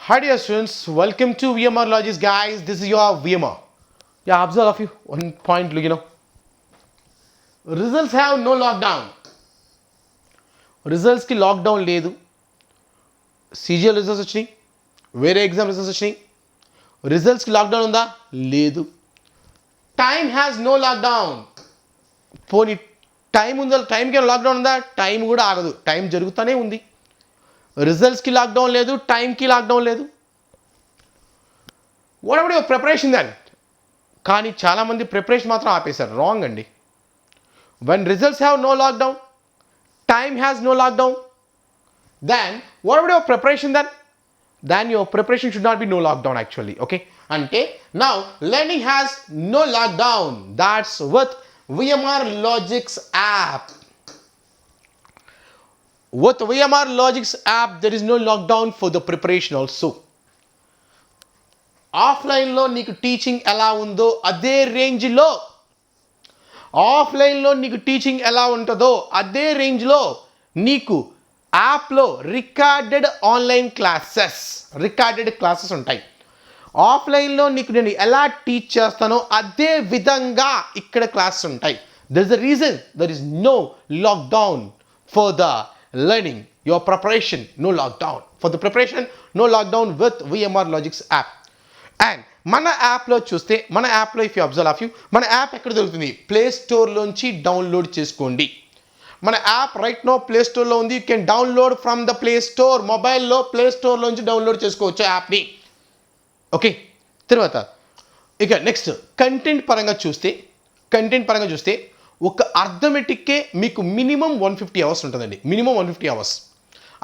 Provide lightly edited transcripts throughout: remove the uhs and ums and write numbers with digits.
Hi dear students, welcome to VMR Logics guys. This is your VMR. Yeah, observe of you. One point, results have no lockdown. Results ki lockdown లేదు. CGL results వచ్చినాయి. వేరే exam results వచ్చినాయి. రిజల్ట్స్కి lockdown ఉందా? లేదు. Time has no lockdown. పోనీ time ఉందా? టైంకి lockdown ఉందా? టైం కూడా ఆగదు. టైం జరుగుతూనే ఉంది. రిజల్ట్స్కి లాక్డౌన్ లేదు, టైంకి లాక్డౌన్ లేదు. What about your preparation then? కానీ చాలామంది ప్రిపరేషన్ మాత్రం ఆపేశారు. రాంగ్ అండి. When results have no lockdown, time has no lockdown, then what about your preparation then? Then your preparation should not be no lockdown actually. Okay, ante now learning has no lockdown. That's with VMR Logics app. With VMR Logics app there is no lockdown for the preparation also. Offline lo neeku teaching ela undo ade range lo, offline lo neeku teaching ela untado ade range lo neeku యాప్లో recorded online classes ఉంటాయి. ఆఫ్లైన్లో నీకు నేను ఎలా teach చేస్తానో అదే విధంగా ఇక్కడ క్లాసెస్ ఉంటాయి. There is the reason there is no lockdown for the learning your preparation. No lockdown for the preparation, no lockdown with VMR Logics app. And మన యాప్లో చూస్తే, మన యాప్లో if you observe of you, మన app ఎక్కడ దొరుకుతుంది? Play స్టోర్లోంచి download చేసుకోండి. మన యాప్ రైట్ నో ప్లే స్టోర్లో ఉంది. You can download from the play store. మొబైల్లో ప్లే స్టోర్లోంచి డౌన్లోడ్ చేసుకోవచ్చు యాప్ని. ఓకే, తర్వాత ఇక నెక్స్ట్ కంటెంట్ పరంగా చూస్తే ఒక అర్థమెటిక్కే మీకు మినిమం 150 అవర్స్ ఉంటుందండి. Minimum 150 hours.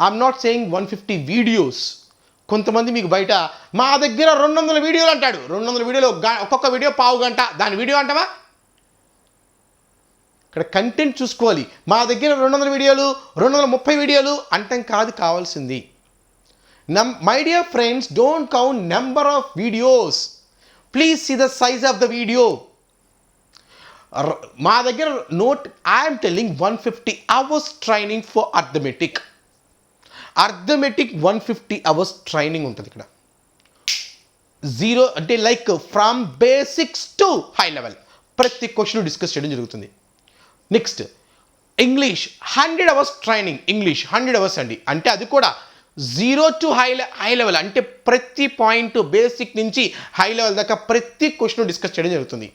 I'm not saying 150 videos. కొంతమంది మీకు బయట మా దగ్గర 200 వీడియోలు అంటాడు. 200 వీడియోలు, ఒక్కొక్క వీడియో పావు గంట, దాని వీడియో అంటావా? ఇక్కడ కంటెంట్ చూసుకోవాలి. మా దగ్గర 200 వీడియోలు, 230 వీడియోలు అంటం కాదు కావాల్సింది. My dear friends, don't count number of videos, please see the size of the video. మా దగ్గర I'm telling 150 hours training for arithmetic. 150 hours training ఉంటుంది ఇక్కడ. జీరో అంటే like from basics to high level ప్రతి క్వశ్చన్ డిస్కస్ చేయడం జరుగుతుంది. Next English 100 hours training. English 100 hours అండి. అంటే అది కూడా 0 to హై లెవెల్, అంటే ప్రతి పాయింట్ బేసిక్ నుంచి హై లెవెల్ దాకా ప్రతి క్వశ్చన్ డిస్కస్ చేయడం జరుగుతుంది.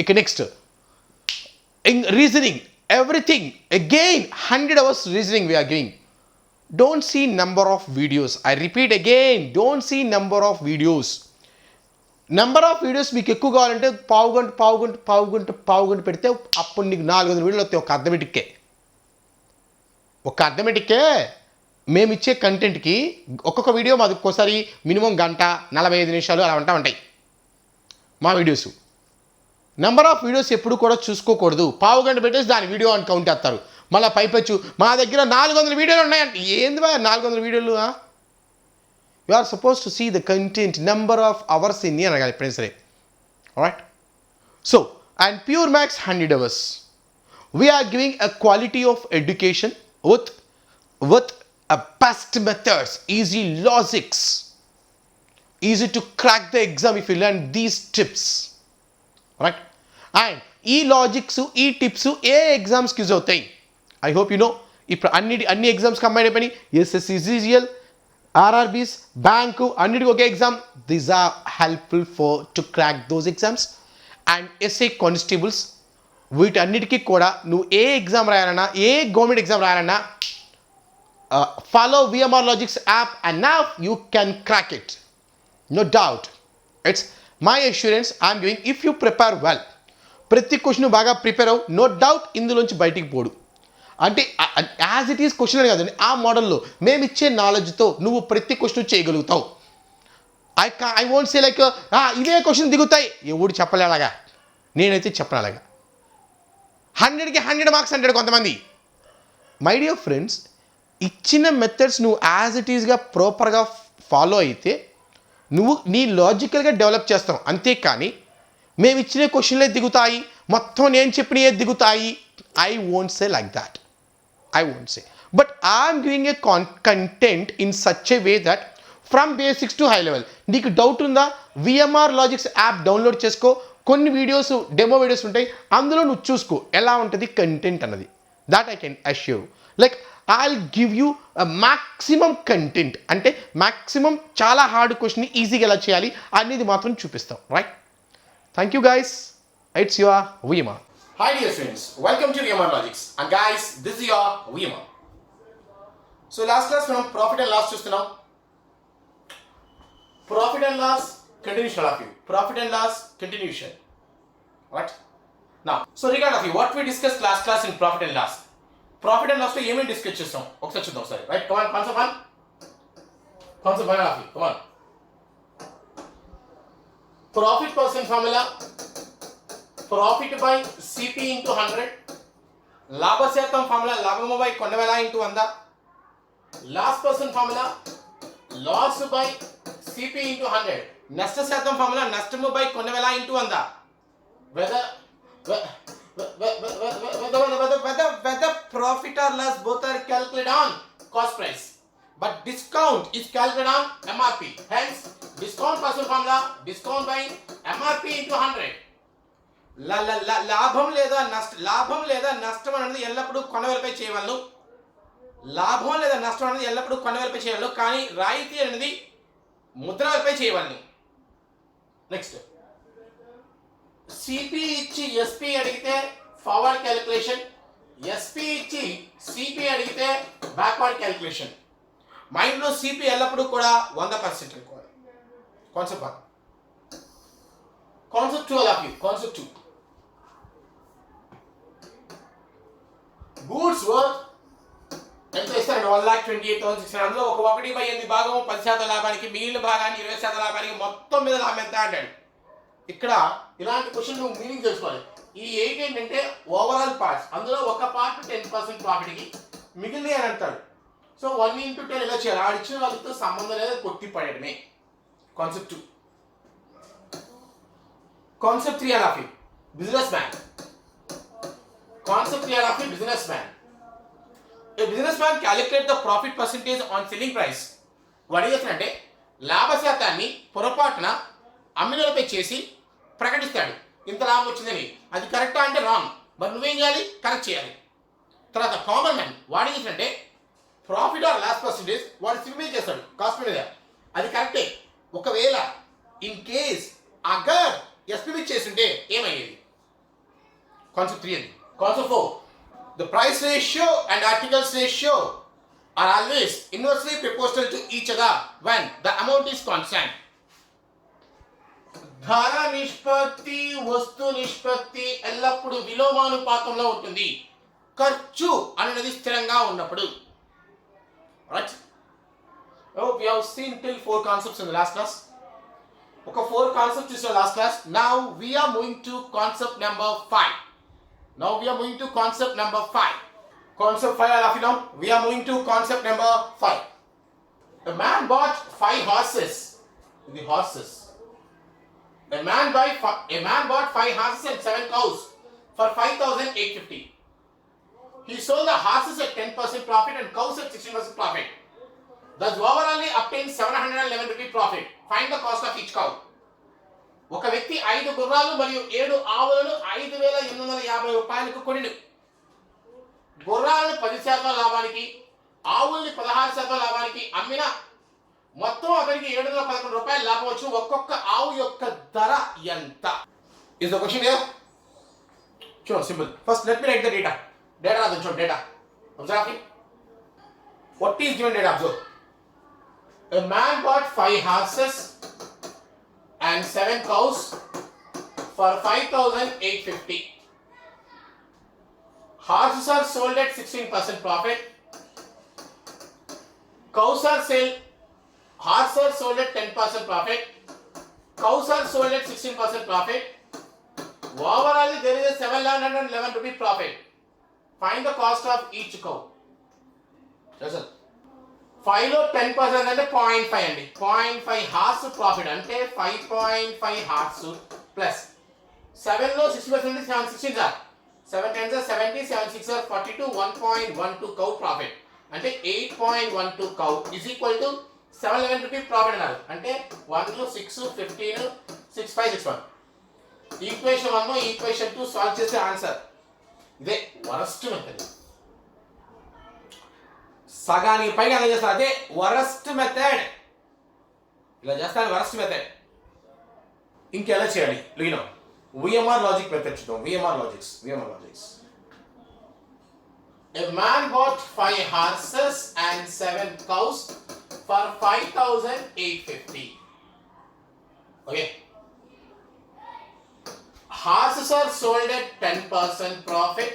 ఇక next reasoning, everything again 100 hours reasoning we are giving. Don't see number of videos. I repeat again, don't see number of videos. Number of videos మీకు ఎక్కువ కావాలంటే పావు గంట పెడితే అప్పుడు నీకు 400 వీడియోలు వస్తాయి ఒక అర్థమెటిక్కే. మేము ఇచ్చే కంటెంట్కి ఒక్కొక్క వీడియో మాది ఒక్కోసారి మినిమం గంట 45 నిమిషాలు అలా ఉంటాయి మా వీడియోస్. నెంబర్ ఆఫ్ వీడియోస్ ఎప్పుడు కూడా చూసుకోకూడదు. పావు గంట పెట్టేసి దాని వీడియో అని కౌంట్ చేస్తారు. మళ్ళీ పైపెచ్చు మా దగ్గర 400 వీడియోలు ఉన్నాయంటే ఏంది బా 400 వీడియోలు? You are supposed to see the content, number of hours in here. Alright. So, and Pure Max 100 hours. We are giving a quality of education with a best methods, easy logics, easy to crack the exam if you learn these tips. Right? And logics, tips, exams use అవుతాయి. I hope you know. ఇప్పుడు అన్ని exams combine అయిపోయి SSC, CGL, RRBs, bank అన్నిటికీ ఒకే exam. These are helpful to crack those exams. And SI constables, వీటన్నిటికీ కూడా నువ్వు ఏ ఎగ్జామ్ రాయాలన్నా, ఏ గవర్నమెంట్ ఎగ్జామ్ రాయాలన్నా follow VMR Logics app and now you can crack it. No doubt. It's my assurance I'm giving. If you prepare well, ప్రతి question బాగా prepare అవ్వు, నో డౌట్ ఇందులోంచి బయటికి పోడు. అంటే యాజ్ ఇట్ ఈస్ క్వశ్చన్ అని కాదండి, ఆ మోడల్లో మేము ఇచ్చే నాలెడ్జ్తో నువ్వు ప్రతి క్వశ్చన్ చేయగలుగుతావు. ఐ వోంట్ సే లైక్ ఇవే క్వశ్చన్ దిగుతాయి, ఎవడు చెప్పలే అలాగా, నేనైతే చెప్పను అలాగా. 100కి 100 మార్క్స్ అంటాడు కొంతమంది. మై డియర్ ఫ్రెండ్స్, ఇచ్చిన మెథడ్స్ నువ్వు యాజ్ ఇట్ ఈస్గా ప్రాపర్గా ఫాలో అయితే నువ్వు నీ లాజికల్గా డెవలప్ చేస్తావు. అంతేకాని మేము ఇచ్చిన క్వశ్చన్లే దిగుతాయి, మొత్తం నేను చెప్పినవే దిగుతాయి, I won't say like that. I won't say. But I am giving a content in such a way that from basics to high level. నీకు డౌట్ ఉందా? విఎంఆర్ లాజిక్స్ యాప్ డౌన్లోడ్ చేసుకో. కొన్ని వీడియోస్ డెమో వీడియోస్ ఉంటాయి, అందులో నువ్వు చూసుకో ఎలా ఉంటుంది కంటెంట్ అన్నది. That I can assure. Like I'll give you maximum content, అంటే మ్యాక్సిమం చాలా హార్డ్ క్వశ్చన్ని ఈజీగా ఎలా చేయాలి అనేది మాత్రం చూపిస్తాం. Right? Thank you guys. It's your VMR. Hi dear students, welcome to VMR Logics. And guys, this is your VMR. So last class మనం profit and loss చూస్తున్నాం. Profit and loss continuation of you. Profit and loss continuation. Right? Now, so regard of you, what we discussed last class in profit and loss. Profit and loss లో ఏమేమి discuss చేస్తాం ఒకసారి చూద్దాం ఒకసారి. Right? Come on, concept 1. Concept 1 of you. Come on. Profit percent formula. Profit by CP into 100. లాభ శాతం formula లాభము by కొండవేల into 100. Loss percent formula loss by CP into 100. నష్ట శాతం ఫార్ములా నష్టము బై కొండవేల into 100. whether profit or loss both are calculated on cost price, but discount is calculated on MRP. Hence discount percent formula discount by MRP into 100. లాభం లేదా నష్టం అనేది ఎల్లప్పుడూ కొనవేలపై చేయవలను. లాభం లేదా నష్టం అనేది ఎల్లప్పుడూ కొనవేలపై చేయవలను, కానీ రాయితీ అనేది ముద్రలపై చేయవలను. నెక్స్ట్, సిపి ఇచ్చి ఎస్పి అడిగితే ఫార్వర్డ్ క్యాలిక్యులేషన్, ఎస్పి ఇచ్చి సిపి అడిగితే బ్యాక్వర్డ్ క్యాలిక్యులేషన్. మైండ్లో సిపి ఎల్లప్పుడూ కూడా 100% అనుకోవాలి. Concept 1. Concept 2 of you. Concept 2. Goods worth ఎంత ఇస్తారండి? 1,28,600. అందులో ఒక 1/8 భాగం 10% లాభానికి, మిగిలిన భాగాన్ని 20% లాభానికి, మొత్తం మీద లాభం ఎంత అంటాడు. ఇక్కడ ఇలాంటి క్వశ్చన్ నువ్వు మీనింగ్ తెలుసుకోవాలి. ఈ 8 ఏంటంటే ఓవరాల్ పార్ట్స్, అందులో ఒక పార్ట్ 10% ప్రాఫిట్కి, మిగిలిన అని అంటాడు. సో 1 into 10 ఇలా చేయాలి. ఆడిచ్చిన వాళ్ళతో సంబంధం లేదా కొట్టి పడేయడమే. Concept 2. Concept 3 of you. Business man. Concept 3 of a businessman. A businessman calculate the profit percentage on selling price. వాడు ఏం చేస్తాడంటే లాభ శాతాన్ని పొరపాటున అమ్మినలపై చేసి ప్రకటిస్తాడు, ఇంత లాభం వచ్చిందని. అది కరెక్టా అంటే రాంగ్, మరి నువ్వేం చేయాలి? కరెక్ట్ చేయాలి. తర్వాత కామన్ మ్యాన్, వాడు ఏం చేస్తాడంటే ప్రాఫిట్ ఆర్ లాస్ పర్సెంటేజ్ వాడు సిమిలైజ్ చేస్తాడు కాస్ట్ మీద. అది కరెక్టే. ఒకవేళ ఇన్ కేస్ అగర్ ఎస్టిమేట్ చేస్తుంటే ఏమయ్యేది? కాన్సెప్ట్ 3 అది. Concept 4. The price ratio and articles ratio are always inversely proportional to each other when the amount is constant. ధర నిష్పత్తి వస్తు నిష్పత్తి ఎల్లప్పుడూ విలోమానుపాతంలో ఉంటుంది ఖర్చు అనేది స్థిరంగా ఉన్నప్పుడు. Right? Oh, we have seen till 4 concepts in the last class. ఒక 4 concepts చూసాం last class. Now we are moving to concept number 5. Now we are moving to concept number 5. Concept 5 all of you know. We are moving to concept number 5. A man bought 5 horses. The horses. A man bought 5 horses and 7 cows for 5,850. He sold the horses at 10% profit and cows at 16% profit. Thus overall obtained 711 rupee profit. Find the cost of each cow. ఒక వ్యక్తి 5 గుర్రాలు మరియు 7 ఆవులను 5,850 రూపాయలకు కొనిను. గుర్రాలను 10% లాభానికి, ఆవుల్ని 16% లాభానికి అమ్మిన మొత్తం అతనికి 711 రూపాయలు లాభం వచ్చు. ఒక్కొక్క ఆవు యొక్క ధర ఎంత? Is the question here. చూడండి, simple. First let me write the data. Data రాదు, చూడండి data. Observe it. What is given data? Observe. A man bought 5 horses and 7 cows for 5,850. Horses are sold at 16% profit. Horses are sold at 10% profit. Cows are sold at 16% profit. Overall, there is a 711 rupee profit. Find the cost of each cow. Yes, sir. 5 లో 10% అంటే 0.5 అండి. 0.5 horse profit అంటే 5.5 horse plus 7 లో 60% 716 sir. 7 10 70, 7 6 42, 1.12 cow profit అంటే 8.12 cow is equal to 711 rupee profit అన్నారు అంటే 1 6 15 6 5 6 1 equation 1 equation 2 solve చేసే answer ఇదే వరస్ట్ మెథడ్. సగానికి పైగా ఎలా చేస్తారు అదే వరస్ట్ మెథడ్. ఇలా చేస్తాను వరస్ట్ మెథడ్. ఇంకెలా చేయాలి లీనో విఎంఆర్ లాజిక్ మెథడ్ చూద్దాం. VMR logics. A man bought 5 horses and 7 cows for 5,850. Okay. Horses are sold at 10% profit.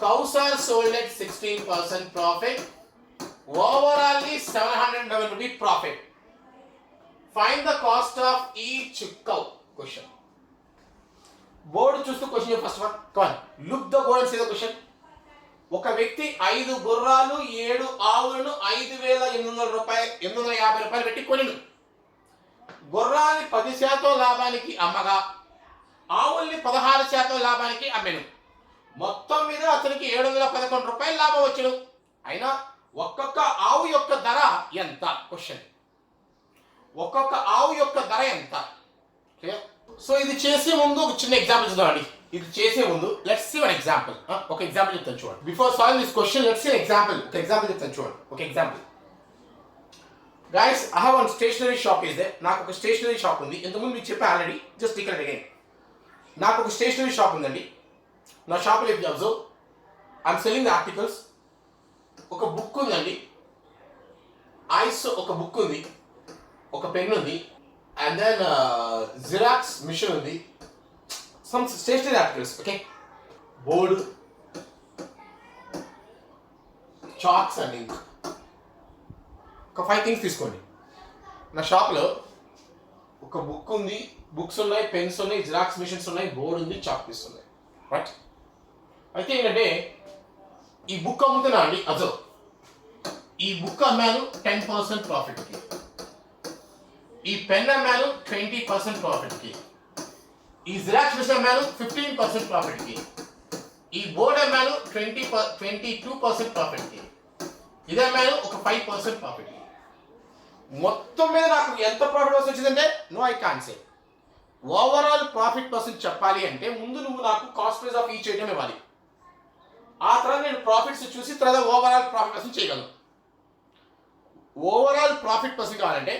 Cows are sold at 16% profit. Overall 711 rupee profit. Find the cost of each cow. Question. Board choose the question first one. Come on. Look the board and say the question. ఒక వ్యక్తి 5 గుర్రాలు 7 ఆవులను 5,850 రూపాయలు పెట్టి కొనిను. గుర్రాన్ని 10% లాభానికి అమ్మగా ఆవుల్ని 16% లాభానికి అమ్మెను. మొత్తం మీద అతనికి 711 రూపాయలు లాభం వచ్చును. అయినా ఒక్కొక్క ఆవు యొక్క ధర ఎంత? క్వశ్చన్. ఒక్కొక్క ఆవు యొక్క ధర ఎంత? సో ఇది చేసే ముందు ఒక చిన్న ఎగ్జాంపుల్ చూద్దామండి. ఇది చేసే ముందు లెట్స్ సీ వన్ ఎగ్జాంపుల్. ఒక ఎగ్జాంపుల్ చెప్తాను చూడండి. Before solving this question let's see an example. ఒక ఎగ్జాంపుల్ చెప్తాను చూడండి. ఒక example. Guys I have one stationery shop is there. నాకు ఒక స్టేషనరీ షాప్ ఉంది. ఇంతకుముందు మీకు చెప్పా ఆల్రెడీ. జస్ట్ ఇక్కడ అగైన్. నాకు ఒక స్టేషనరీ షాప్ ఉందండి. నా షాప్లో if you observe I'm selling the articles. ఒక బుక్ ఉందండి. ఐస్ ఒక బుక్ ఉంది. ఒక పెన్ ఉంది. అండ్ దెన్ జిరాక్స్ మిషన్ ఉంది. Some stationery articles. Okay. Board, chalks and ink. ఒక 5 థింగ్స్ తీసుకోండి. నా షాప్లో ఒక బుక్ ఉంది, బుక్స్ ఉన్నాయి, పెన్స్ ఉన్నాయి, జిరాక్స్ మిషన్స్ ఉన్నాయి, బోర్డు ఉంది, చాక్ పీస్ ఉన్నాయి. రైట్. అయితే ఏంటంటే ఈ బుక్ అమ్ముతున్నా అండి. అదో ఈ బుక్ అమ్మాను 10% ప్రాఫిట్కి. ఈ పెన్ అమ్మాను 20% ప్రాఫిట్కి. ఈ జిరాక్స్ మిషన్ అమ్మాను 15% ప్రాఫిట్కి. ఈ బోర్డ్ అమ్మాను 22% ప్రాఫిట్కి. ఇది అమ్మాను ఒక 5% ప్రాఫిట్కి. మొత్తం మీద నాకు ఎంత ప్రాఫిట్ వచ్చిందంటే no I can't say. Overall profit percent చెప్పాలి అంటే ముందు నువ్వు నాకు cost price of each item ఇవ్వాలి. ఆ తర్వాత నేను ప్రాఫిట్స్ చూసి తర్వాత ఓవరాల్ ప్రాఫిట్ పర్సెంట్ చేయగలను. ఓవరాల్ ప్రాఫిట్ పర్సెంట్ కావాలంటే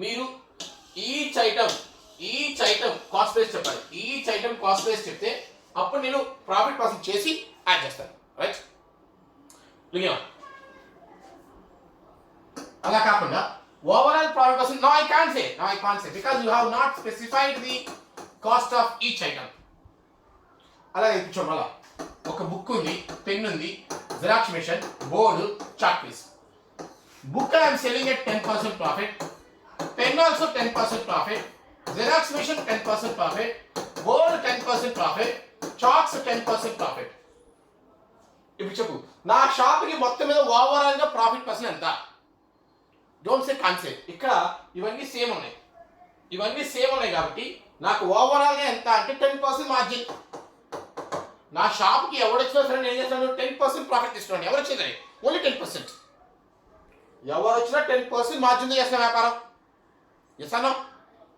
మీరు ఈచ్ ఐటమ్ కాస్ట్ ప్రైస్ చెప్పాలి. ఈచ్ ఐటమ్ కాస్ట్ ప్రైస్ చెప్తే అప్పుడు నేను ప్రాఫిట్ పర్సెంట్ చేసి యాడ్ చేస్తాను. రైట్. అలా కాకుండా overall profit percent no I can't say because you have not specified the cost of each item. అలా చూడండి. అలా ఒక బుక్ ఉంది, పెన్ ఉంది, xerox machine, board, chalk piece. Book I'm selling at 10% profit. Pen also 10% profit. Xerox machine 10% profit. Board 10% profit. Chalks 10% profit. ఇప్పుడు చెప్పు నా షాప్కి మొత్తం మీద ఓవరాల్ గా ప్రాఫిట్ పర్సెంట్ ఎంత? Don't say concept. ఇక్కడ ఇవన్నీ సేమ్ ఉన్నాయి కాబట్టి నాకు ఓవరాల్ గా ఎంత అంటే 10% మార్జిన్. నా షాప్కి ఎవడొచ్చినా సరే నేను చేస్తాను 10% ప్రాఫిట్ తీసుకోండి. ఎవరు వచ్చింది ఓన్లీ 10%. ఎవరు వచ్చినా 10% మార్జిన్తో చేసిన వ్యాపారం చేస్తాను.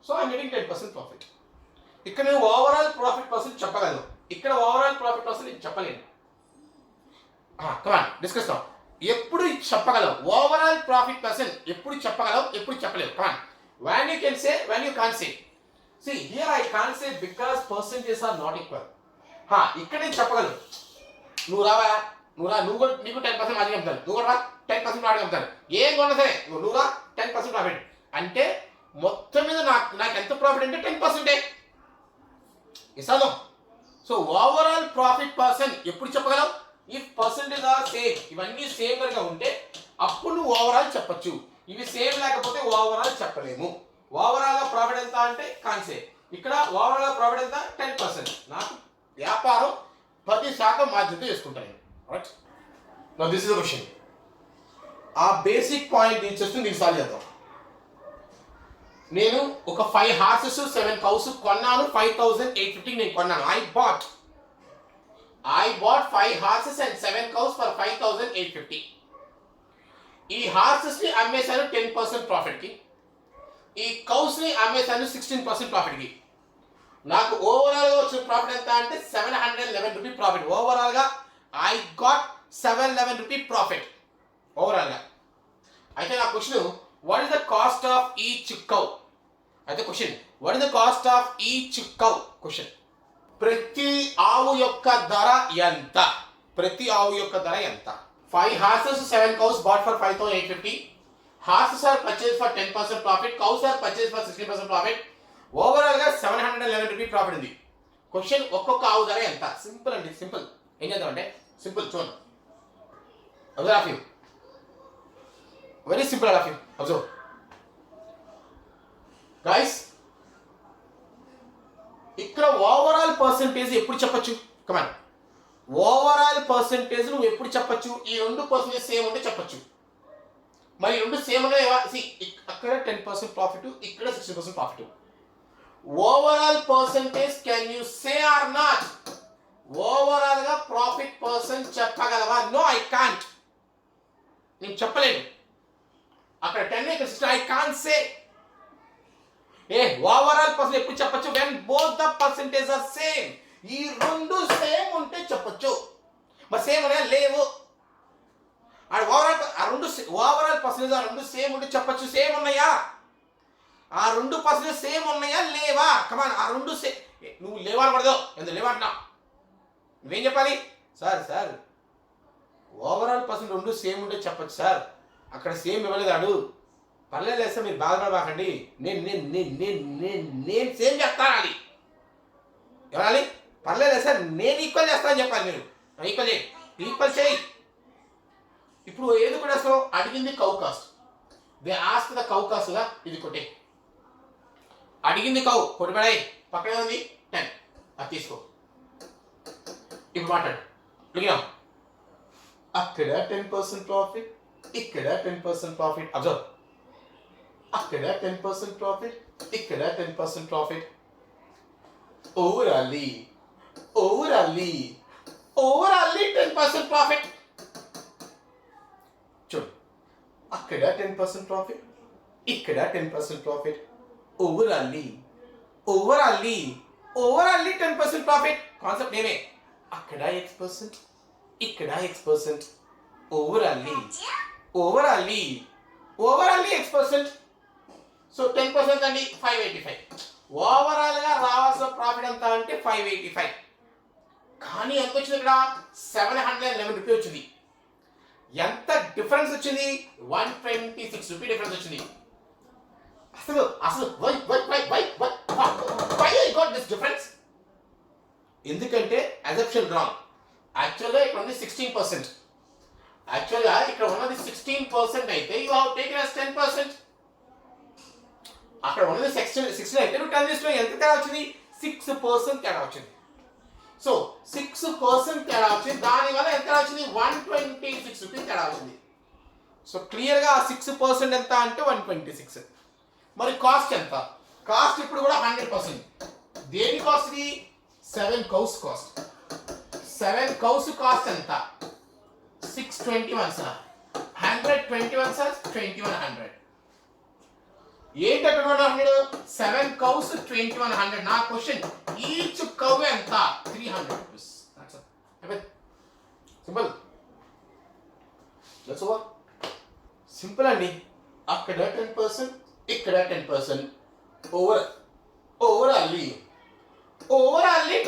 So I getting 10% profit. ఇక్కడ నేను ఓవరాల్ ప్రాఫిట్ పర్సెంట్ చెప్పగలను. ఇక్కడ ఓవరాల్ ప్రాఫిట్ పర్సెంట్ నేను చెప్పలేను. కమాన్ డిస్కస్ నౌ. ఎప్పుడు చెప్పగలవు ఓవరాల్ ప్రాఫిట్ పర్సెంట్? ఎప్పుడు చెప్పగలవు, ఎప్పుడు చెప్పలేవు? కమాన్. when you can say, when you can't say. See here I can't say because percentages are not equal. ఇక్కడ నేను చెప్పగలను. నువ్వు నీకు 10% మార్జిన్ అమ్ముతాను, నువ్వు కూడా 10% మార్జిన్ అమ్ముతాను. ఏం కొన్నా సరే నువ్వు 10% ప్రాఫిట్ అంటే మొత్తం మీద నాకు ఎంత ప్రాఫిట్ అంటే 10%. ఇస్తాను. సో ఓవరాల్ ప్రాఫిట్ పర్సెంట్ ఎప్పుడు చెప్పగలవు? If percentage are same. ఇవన్నీ సేమ్ కనుక ఉంటే అప్పుడు నువ్వు ఓవరాల్ చెప్పచ్చు. ఇవి సేమ్ లేకపోతే ఓవరాల్ చెప్పలేము. ఓవరాల్ గా ప్రాఫిట్ ఎంత అంటే కాన్సే. ఇక్కడ ఓవరాల్ గా ప్రాఫిట్ ఎంత? 10%. నాకు వ్యాపారం 10% మార్జిన్తో చేసుకుంటాను. Right. Now this is the question. ఆ బేసిక్ పాయింట్ చేస్తూ దీన్ని సాల్వ్ చేద్దాం. నేను ఒక 5 హార్సెస్ 7 కౌస్ కొన్నాను. 5,850 నేను కొన్నాను. I bought 5 horses and 7 cows for 5,850. ఈ హార్సెస్ని అమ్మేశాను 10% ప్రాఫిట్కి, ఈ కౌస్ని అమ్మేశాను 16% ప్రాఫిట్కి. నాకు ఓవరాల్గా వచ్చిన ప్రాఫిట్ ఎంత అంటే 711 రూపీ ప్రాఫిట్. ఓవరాల్గా ఐ గాట్ 711 రూపీ ప్రాఫిట్ ఓవరాల్గా. అయితే నా question, what is the cost of each cow? అయితే question, what is the cost of each cow? Question, ప్రతి ఆవు యొక్క ధర ఎంత? ప్రతి ఆవు యొక్క ధర ఎంత? 5 horses, 7 cows bought for 5,850. Horses are purchased for 10% profit. Cows are purchased for 16% profit. Overall గా 711 రూపీ ప్రాఫిట్ ఉంది. క్వశ్చన్, ఒక్కొక్క ఆవు ధర ఎంత? సింపుల్ అండి, సింపుల్. ఏం చేద్దామంటే సింపుల్, చూడండి. Observe of you, very simple of you. Observe guys, ఇక్కడ ఓవరాల్ పర్సంటేజ్ ఎప్పుడు చెప్పొచ్చు? కమాన్, ఓవరాల్ పర్సంటేజ్ నువ్వు ఎప్పుడు చెప్పొచ్చు? ఈ 2% సేమ్ ఉంటే చెప్పొచ్చు. మరి 2 సేమ్ ఉన్నాయా? అక్కడ 10% ప్రాఫిట్, ఇక్కడ 60% profit. Overall percentage can you say or not? Overall గా ప్రాఫిట్ పర్సెంట్ చెప్పగలవా? No, I can't. నేను చెప్పలేను. అక్కడ 10, ఇక్కడ 60, I can't say. Overall percent ఎప్పుడు చెప్పొచ్చు? When both the percentage are same. ఈ 2 సేమ్ ఉంటే చెప్పొచ్చు. మరి సేమ్ ఉన్నాయా? లేవు. ఓవరాల్ పర్సంటేజ్ ఆ 2 సేమ్ ఉంటే చెప్పొచ్చు. సేమ్ ఉన్నాయా? ఆ 2% సేమ్ ఉన్నాయా లేవా? కమాన్, ఆ 2 సేమ్. నువ్వు లేవనకూడదు, ఎందుకు లేవంటున్నా? నువ్వేం చెప్పాలి? సార్ ఓవరాల్ పర్సెంట్ 2 సేమ్ ఉంటే చెప్పొచ్చు సార్, అక్కడ సేమ్ ఇవ్వలేదు ఆడు. పర్లేదు సార్, మీరు బాధపడబాకండి, నేను సేమ్ చెప్తాను. ఎవరాలి? పర్లేదు సార్, నేను ఈక్వల్ చేస్తానని చెప్పాలి. మీరు ఈక్వల్ చేయి. ఇప్పుడు ఏది కూడా అసలు అడిగింది cow cost. They ask the cow cost గా, ఇది కొట్టే. అడిగింది కౌ, కొట్టిపడాయి. పక్కనే ఉంది 10, అది తీసుకో. ఇప్పుడు మాట్లాడు. లుకినా, అక్కడ 10% ప్రాఫిట్, ఇక్కడ 10% ప్రాఫిట్. అబ్జర్వ్, అక్కడ 10% ప్రాఫిట్, ఇక్కడ 10% ప్రాఫిట్. ఓవరాల్లీ 10% ప్రాఫిట్. చూడు, అక్కడ 10% ప్రాఫిట్, ఇక్కడ 10% ప్రాఫిట్. ఓవరాల్లీ 10% ప్రాఫిట్. కాన్సెప్ట్ ఏమే? అక్కడ X%, ఇక్కడ X%. Overally X%. సో 10% అండి 585. ఓవరాల్ గా రావాల్సిన ప్రాఫిట్ ఎంత అంటే 585. కానీ ఎంత వచ్చింది? ఇక్కడ 711 రూపీ వచ్చింది. ఎంత డిఫరెన్స్ వచ్చింది? 126 రూపీ డిఫరెన్స్ వచ్చింది. అసలు why I got this difference? ఎందుకంటే అజంప్షన్ రాంగ్. యాక్చువల్గా ఇక్కడ ఉంది 16%. యాక్చువల్గా ఇక్కడ ఉన్నది 16% అయితే యూ హావ్ టేకెన్ as 10%. అక్కడ ఉన్నది 16 అయితే నువ్వు 10 తీసుకుని ఎంత తేడా వచ్చింది? 6% తేడా వచ్చింది. సో 6% తేడా వచ్చింది. దానివల్ల ఎంత తేడా వచ్చింది? 126 రూపీస్ తేడా వచ్చింది. సో క్లియర్గా 6% ఎంత అంటే 126. మరి కాస్ట్ ఎంత? కాస్ట్ ఇప్పుడు కూడా 100%. దేని కాస్ట్ ఇది? 7 cows కాస్ట్. 7 cows కాస్ట్ ఎంత? 621 సార్. 121 సార్, 2100. ఏంటి అక్కడ 100? 7 cows 2100. నా క్వశ్చన్, ఈచ్ కౌ ఎంత? 300 రూపీస్. సింపుల్. సింపుల్ అండి. అక్కడ 10%, ఇక్కడ 10%. ఓవరాల్లీ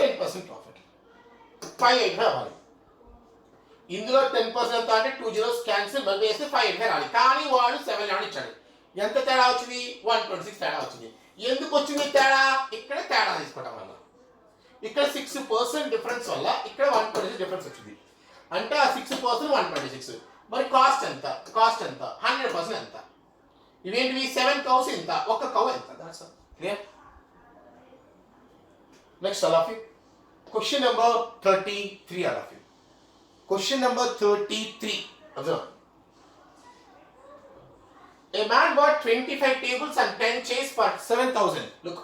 10% ప్రాఫిట్. 585 రావాలి. ఇందులో 10% ఎంత అంటే 2 zeros క్యాన్సిల్, బదులు వేస్తే 585 రావాలి. కానీ వాడు 7 ఇచ్చాడు. ఎంత తేడా వచ్చింది? 126 తేడా వచ్చింది. ఎందుకు వచ్చింది తేడా? ఇక్కడ తేడా తీసుకోవడం వల్ల. ఇక్కడ 6% డిఫరెన్స్ వల్ల ఇక్కడ 126 డిఫరెన్స్ వచ్చింది. అంటే ఆ 6% 126. మరి కాస్ట్ ఎంత? 100% ఎంత? ఇవేంటివి? 7 cows ఎంత? ఒక కౌ ఎంత? That's all. Clear? Next all of you. Question number 33 all of you. Question number 33. Observe. A man bought 25 tables and 10 chairs for 7,000. Look.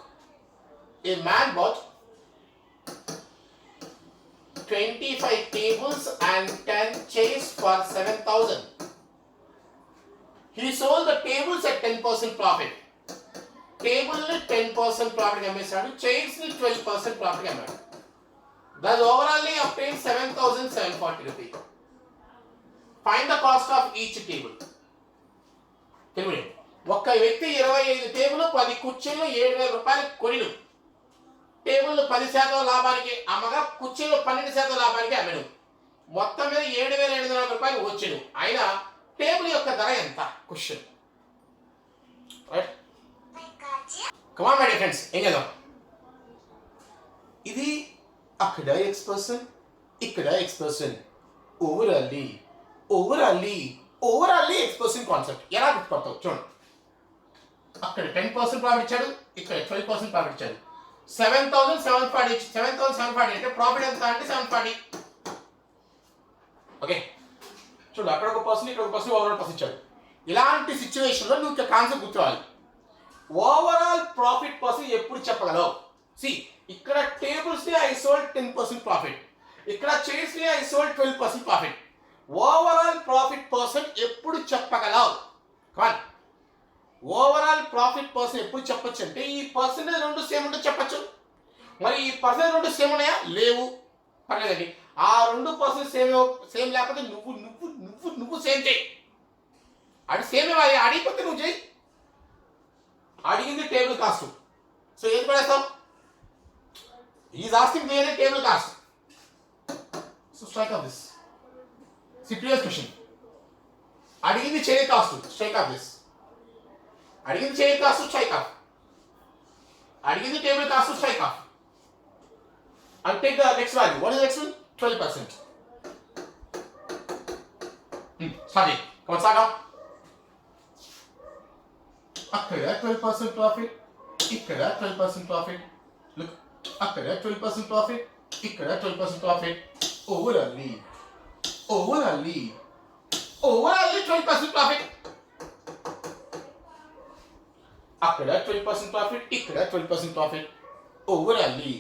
A man bought 25 tables and 10 chairs for 7,000. He sold the tables at 10% profit. Table ని 10% profit అమ్మేశాడు, chairs ని 12% profit అమ్మాడు. Thus overall obtained 7,740 rupees. Find the cost of each table. Telugu ఒక్క వ్యక్తి 25 table 10 కుర్చీలు 7,000 రూపాయలు కొనిడు. Table 10% లాభానికి అమ్మగా కుర్చీలు 12% లాభానికి అమ్మడు. మొత్తం మీద 7,700 రూపాయలు వచ్చాడు. అయినా టేబుల్ యొక్క ధర ఎంత? Question. Right, come on my dear friends, ఏం చేద్దాం? ఇది అక్కడ ఎక్స్‌పర్సన్, ఇక్కడ ఎక్స్‌పర్సన్. ఓవరాల్లీ ఎక్స్‌పర్సన్ కాన్సెప్ట్ ఎలా గుర్తుపడతావు చూడండి. అక్కడ 10% ప్రాఫిట్ ఇచ్చాడు, ఇక్కడ 12% ప్రాఫిట్ ఇచ్చాడు. 7,740 అంటే ప్రాఫిట్ ఎంత అంటే 740. ఓకే, చూడు, అక్కడ ఒక పర్సన్ ఇక్కడ ఒక పర్సన్ ఓవరాల్ పర్సన్ ఇచ్చాడు. ఇలాంటి సిచ్యువేషన్లో నువ్వు ఒక కాన్సెప్ట్ గుర్తురావాలి. ఓవరాల్ ప్రాఫిట్ పర్సన్ ఎప్పుడు చెప్పగలవు? సి, ఇక్కడ టేబుల్స్ ని ఐ సోల్డ్ 10% ప్రాఫిట్, ఇక్కడ చైర్స్ ని I sold 12% profit. Overall profit person ఎప్పుడు చెప్పగలవు? కాదు, ఓవరాల్ ప్రాఫిట్ పర్సన్ ఎప్పుడు చెప్పొచ్చు అంటే ఈ పర్సెంటేజ్ రెండు సేమ్ ఉంటే చెప్పచ్చు. మరి ఈ పర్సెంటేజ్ రెండు సేమ్ ఉన్నాయా? లేవు, పర్లేదండి. ఆ 2% సేమ్ లేకపోతే నువ్వు నువ్వు నువ్వు నువ్వు సేమ్ చేయి. అది సేమ్ అడిగిపోతే నువ్వు చేయి. అడిగింది టేబుల్ కాస్ట్, సో ఏది పడేస్తాం? Is asking the table cost, so strike off this. Previous question అడిగింది chair cost, strike off this. అడిగింది చైర్ కాస్ట్, స్ట్రైక్ ఆఫ్. అడిగింది table cost, strike off. I'll take the next value. What is the next one? 12%. Sorry. Come on, start off. అక్కడ 12% profit, ఇక్కడ 12% profit. Look, అక్కడ 12% profit, ఇక్కడ 12% profit. ఓవరాల్లీ 12% profit. అక్కడ 12% profit, ఇక్కడ 12% profit. ఓవరాల్లీ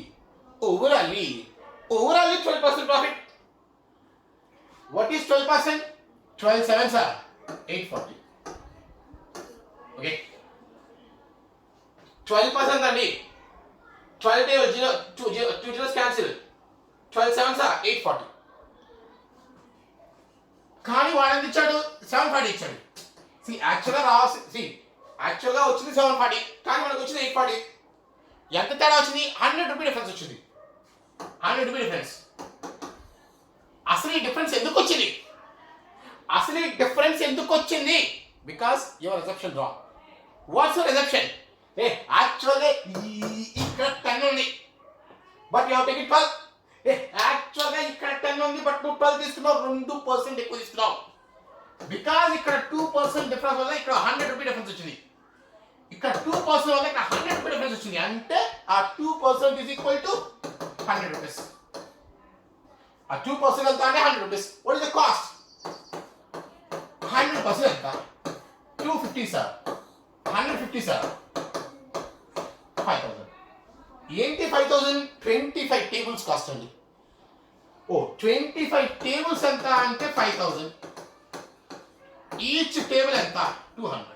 12% profit. What is 12%? 12 sevens are 840. Okay. 12% అండి. 12 2 zeros cancel. 12 sevens are 840. కానీ వాడు ఎంత ఇచ్చాడు? 740 ఇచ్చాడు. యాక్చువల్గా వచ్చింది 740, కానీ మనకు వచ్చింది 840. ఎంత తేడా వచ్చింది? 100 రూపీ డిఫరెన్స్ వచ్చింది. 100 రూపీ డిఫరెన్స్. అసలు ఈ డిఫరెన్స్ ఎందుకు వచ్చింది? Because your assumption wrong. What's your assumption? యాక్చువల్గా ఇక్కడ 10 ఉంది, but you have take it 12. యాక్చువల్గా ఇక్కడ 10 ఉంది, బట్ నువ్వు 12 తీసుకున్నావు, 2% ఎక్కువ తీసుకున్నావు. బికాస్ ఇక్కడ 2% డిఫరెన్స్ వల్ల ఇక్కడ 100 రూపీ డిఫరెన్స్ వచ్చింది. ఇక్కడ 2% వల్ల ఇక్కడ 100 రూపీ డిఫరెన్స్ వచ్చింది. అంటే ఆ 2% ఈజ్ ఈక్వల్ టు 100 రూపీస్. ఆ 2% ఎంత అంటే 100 rupees. What is the cost? 100% ఎంత? 250 సార్, 150 సార్, 5,000. ఏంటి 5,000? 25 టేబుల్స్ కాస్ట్ అండి. 25 టేబుల్స్ ఎంత అంటే 5,000. ఈచ్ టేబుల్ ఎంత? 200.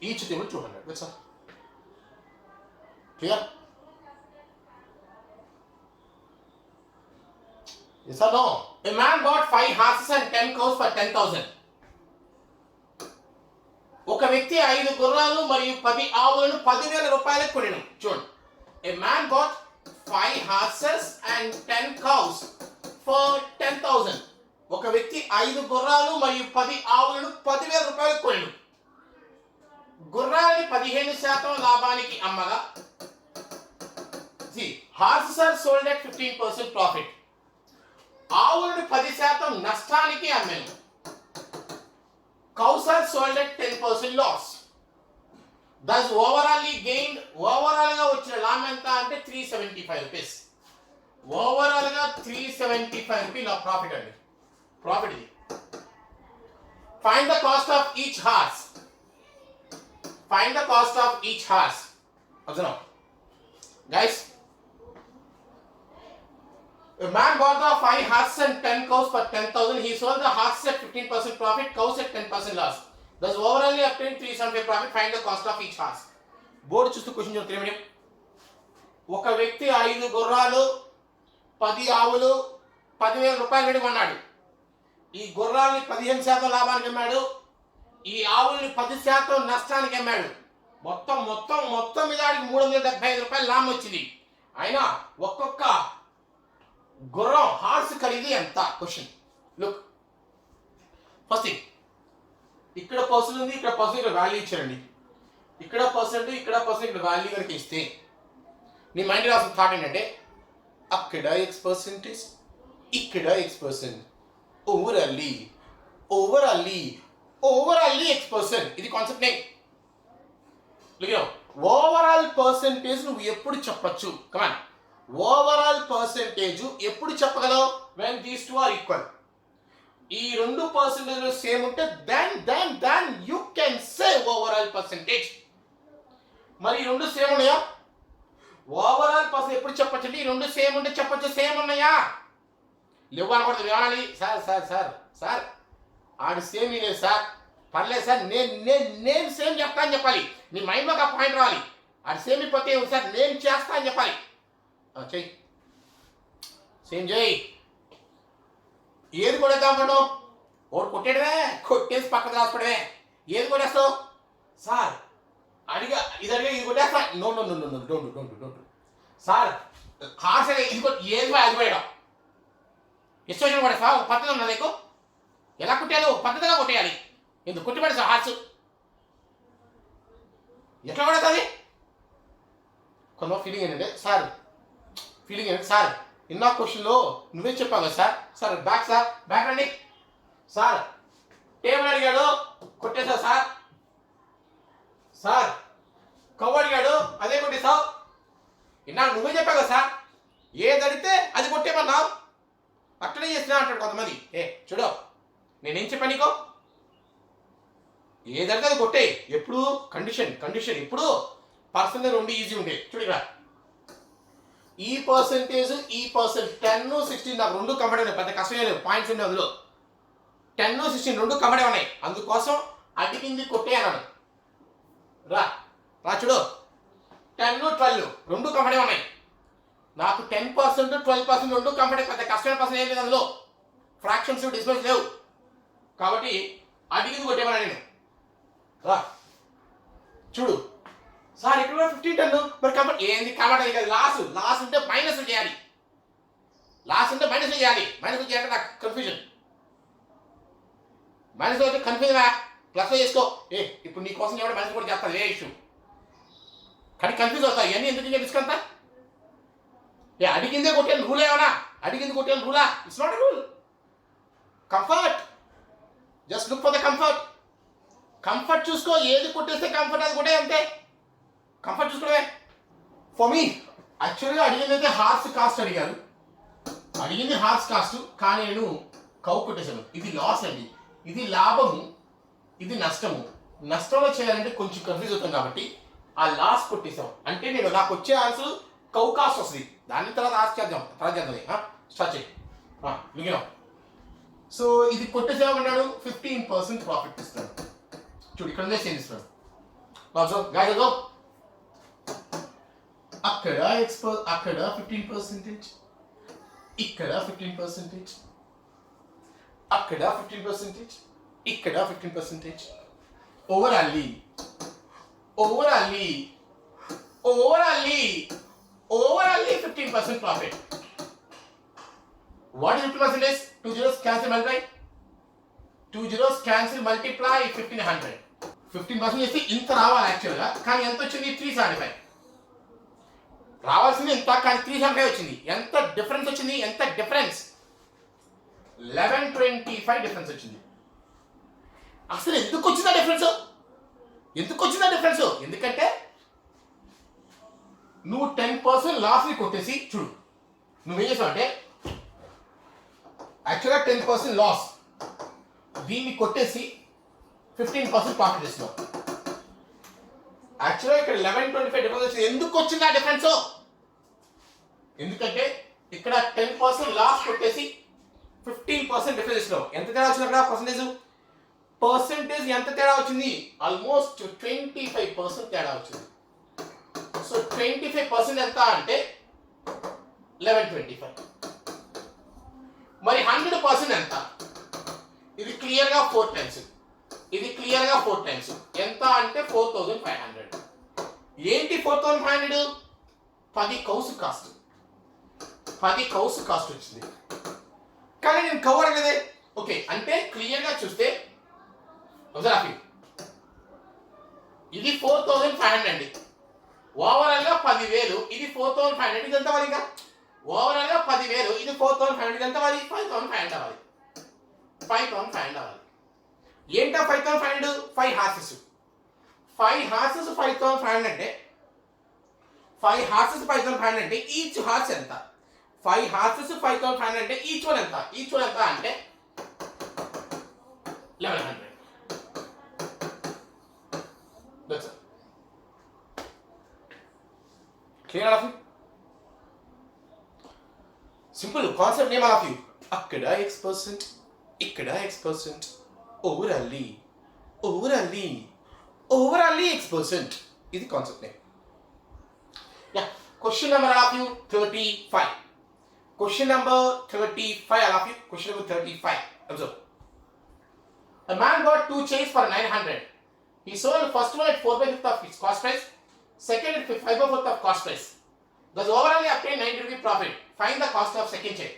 Each table 200. That's all. Clear? Yes or no? A man bought 5 horses and 10 cows for 10,000. ఒక వ్యక్తి 5 గుర్రాలు మరియు 10 ఆవులను 10,000 రూపాయలకు కొనెను. చూడండి. A man bought 5 horses and 10 cows for 10,000. ఒక వ్యక్తి 5 గుర్రాలు మరియు 10 ఆవులను 10,000 రూపాయలకు కొనెను. గుర్రాలని 15% లాభానికి అమ్మగా, horses are sold at 15% profit. ఆవులను 10% నష్టానికి అమ్మాను. Cows are sold at 10% loss. Thus overall గా వచ్చిన లాభం ఎంత అంటే 375 రూపీస్. ఓవరాల్ గా 375 రూపీ ప్రాఫిట్ అండి. ప్రాఫిట్ ఇది. Find the cost of each horse. Find the cost of each horse. Observe, guys. A man bought the 5 horses and 10 cows for 10,000. He sold the horses at 15% profit, cows at 10% loss. Thus overall he obtained 375 profit. Find the cost of each horse. Board చూస్తూ question చెప్తే ఒక వ్యక్తి 5 గుర్రాలు 10 ఆవులు 10,000 రూపాయలు పెట్టి కొన్నాడు. ఈ గుర్రాలని 15% లాభానికి అమ్మాడు, ఈ ఆవుల్ని 10% నష్టానికి అమ్మాడు. మొత్తం మీద 375 రూపాయలు లాభం వచ్చింది. అయినా ఒక్కొక్క గుర్రం హార్స్ ఖరీదు ఎంత? Question look. ఫస్ట్ థింగ్, ఇక్కడ పర్సన్ ఉంది, ఇక్కడ పర్సన్, ఇక్కడ వాల్యూ ఇచ్చారండి. ఇక్కడ పర్సెంట్, ఇక్కడ పర్సెంట్, ఇక్కడ వాల్యూ కనుక ఇస్తే నీ మైండ్ రాసిన థాట్ ఏంటంటే అక్కడ X%, ఇక్కడ X%, ఓవరాల్లీ X%. ఇది కాన్సెప్ట్ నేమ్. ఓవరాల్ పర్సెంటేజ్ నువ్వు ఎప్పుడు చెప్పచ్చు? కమాన్, ఓవరాల్ పర్సెంటేజ్ ఎప్పుడు చెప్పగలవు? When these two are equal. ఈ రెండు పర్సెంటేజ్ సేమ్ ఉంటే then you can say overall percentage. మరి ఈ రెండు సేమ్ ఉన్నాయా? ఓవరాల్ పర్సెంట్ ఎప్పుడు చెప్పచ్చు అంటే ఈ రెండు సేమ్ ఉంటే చెప్పచ్చు. సేమ్ ఉన్నాయా? లేవు అనకూడదు. ఏమనాలి? సార్ ఆడు సేమ్ లేదు సార్, పర్లేదు సార్, నేను సేమ్ చెప్తా అని చెప్పాలి. నీ మైండ్లో ఒక పాయింట్ రావాలి. ఆడు సేమ్ అయిపోతే సార్ నేను చేస్తా అని చెప్పాలి. చెయ్యి, సేమ్ చేయి. ఏది కొడేద్దాం అనుకుంటావు? ఒకటి కొట్టేయడమే, కొట్టేసి పక్కన రాసుకోవడమే. ఏది కొట్టేస్తావు? సార్ ఇది అడిగా ఇది కొట్టేస్తా. No don't. సార్ హార్స్ ఇది ఏది అది కొట్టడం ఇష్టం వచ్చిన కొట్టేస్తా. ఒక పద్ధతి ఉన్నది నీకు. ఎలా కొట్టాలి? ఒక పద్ధతిగా కొట్టేయాలి. ఎందుకు కొట్టిపడేస్తా హార్స్? ఎట్లా కొడేస్తుంది? కొంత ఫీలింగ్ ఏంటంటే సార్ ఇన్నా క్వశ్చన్లో నువ్వే చెప్పావు కదా సార్ బ్యాక్ రండి సార్. టేబుల్ అడిగాడు, కొట్టేశావు సార్. కవ్వు అడిగాడు, అదే కొట్టేశావు. ఇన్నా నువ్వే చెప్పావు కదా సార్, ఏది అడిగితే అది కొట్టేమన్నావు. అట్లనే చేస్తున్నా అంటాడు కొంతమంది. చూడు, నేనేం చెప్పాను నీకో? ఏది అడిగితే అది కొట్టే. ఎప్పుడు కండిషన్ ఎప్పుడు పర్సెంటేజ్ రెండు ఈజీ ఉంటాయి. చూడు ఇక్కడ ఈ పర్సెంటేజ్ 10, 16 నాకు రెండు కంపెనీ ఉన్నాయి. పెద్ద కష్టమే లేవు, పాయింట్స్ ఉన్నాయి అందులో. 10, 16 రెండు కంపెనీ ఉన్నాయి. అందుకోసం అడిగింది కొట్టే అన్నాడు. రా చూడు, 10, 12 రెండు కంపెనీ ఉన్నాయి. నాకు 10%, 12% రెండు కంపెనీ. పెద్ద కష్టమైన పర్సెంట్ ఏం లేదు అందులో. ఫ్రాక్షన్స్, డిస్బల్స్ లేవు. కాబట్టి అడిగింది కొట్టేమన్నా నేను. రా చూడు సార్, ఇక్కడ 15 టన్ను. మరి కాబట్టి ఏంది కాబట్టి కదా లాస్ ఉంటే మైనస్ చేయాలి. మైనస్ చేయాలంటే నాకు కన్ఫ్యూజన్. మైనస్ అయితే కన్ఫ్యూజన్ ప్లస్లో చేసుకో. ఇప్పుడు నీ కోసం ఎవరు మైనస్ కూడా చేస్తాను, ఏ ఇష్యూ. కానీ కన్ఫ్యూజ్ అవుతావు. ఇవన్నీ ఎందుకు తీసుకుంటా? అడిగిందే కొట్టాను రూల్ ఏమన్నా? అడిగింది కొట్టాను రూలా? It's not a rule. Comfort, just look for the comfort చూసుకో. ఏది కొట్టేస్తే కంఫర్ట్ అది కొట్టే, అంతే. కంఫర్ట్ చూసుకోవడమే. ఫర్ మీ యాక్చువల్గా అడిగింది అయితే హార్స్ కాస్ట్ అడిగారు. అడిగింది హార్స్ కాస్ట్, కానీ నేను కౌ కొట్టేశాను. ఇది లాస్ అండి, ఇది లాభము, ఇది నష్టము. నష్టంలో చేయాలంటే కొంచెం కన్ఫ్యూజ్ అవుతాం కాబట్టి ఆ లాస్ కొట్టేసాం. అంటే నేను నాకు వచ్చే ఆన్సర్ కౌ కాస్ట్ వస్తుంది. దాని తర్వాత చేద్దాం. స్టార్ట్ చేయి. మిగిలిన సో ఇది కొట్టేసామన్నాడు. 15% ప్రాఫిట్ ఇస్తాడు. చూడు ఇక్కడ సేమ్ ఇస్తాడు. అక్కడ 15%, ఇక్కడ 15%, అక్కడ 15%, ఇక్కడ 15%. ఓవరాల్లీ 15% profit. What is 50%? 2 zeros cancel multiply 1500. 15% చేస్తే ఇంత రావాలి యాక్చువల్గా, కానీ ఎంత వచ్చింది? 375. రావాల్సింది ఇంత, కానీ 375 వచ్చింది. ఎంత డిఫరెన్స్ వచ్చింది? 1125 డిఫరెన్స్ వచ్చింది. అసలు ఎందుకు వచ్చిందా డిఫరెన్స్? ఎందుకంటే నువ్వు 10% లాస్ని కొట్టేసి చూడు. నువ్వేం చేసావు అంటే యాక్చువల్గా 10% లాస్, దీన్ని కొట్టేసి 15% ప్రాఫిట్ చేస్తున్నావు. యాక్చువల్గా ఇక్కడ 1125 డిఫరెన్స్ వచ్చింది. ఎందుకు వచ్చింది ఆ డిఫరెన్స్? ఎందుకంటే ఇక్కడ 10% లాస్ కొట్టేసి 15% డిఫరెన్స్ ఇస్తున్నావు. ఎంత తేడా వచ్చింది అక్కడ పర్సెంటేజ్ ఎంత తేడా వచ్చింది? ఆల్మోస్ట్ 25% తేడా వచ్చింది. సో 25% ఎంత అంటే 1125. మరి 100% ఎంత? ఇది క్లియర్గా 4 times, ఇది క్లియర్గా 4 times. ఎంత అంటే 4500. ఏంటి 4500? 10 కౌసు కాస్ట్, 10 కౌసు కాస్ట్ వచ్చింది. కానీ నేను కవర్ అవ్వలేదే. ఓకే, అంటే క్లియర్గా చూస్తే ఇది 4500 అండి. ఓవరాల్గా 10,000, ఇది 4500. ఇది ఎంత మరి? ఇంకా ఓవరాల్గా 10,000, ఇది 4500. ఇది ఎంత మరి? 5500 అవ్వాలి. 5500 అవ్వాలి. ఏంటా 5500? 5 హార్సెస్. 5 హార్సెస్ 5500 అంటే 5 హార్సెస్ 5500 అంటే ఈచ్ హార్స్ ఎంత? 5 హార్సెస్ 5500 అంటే ఈచ్ వన్ ఎంత? ఈచ్ వన్ ఎంత అంటే 1100. That's it. Clear all of you? Simple concept name all of you. అక్కడ X%, ఇక్కడ X%, overally X%. ఇది concept name. Yeah, question number all of you 35. Question number 35 all of you. Question number 35. Observe. A man got 2 chairs for 900. He sold first one at 4/5 of its cost price, second at 5/4 of cost price. Thus overall he obtained 90 rupee profit. Find the cost of second chair.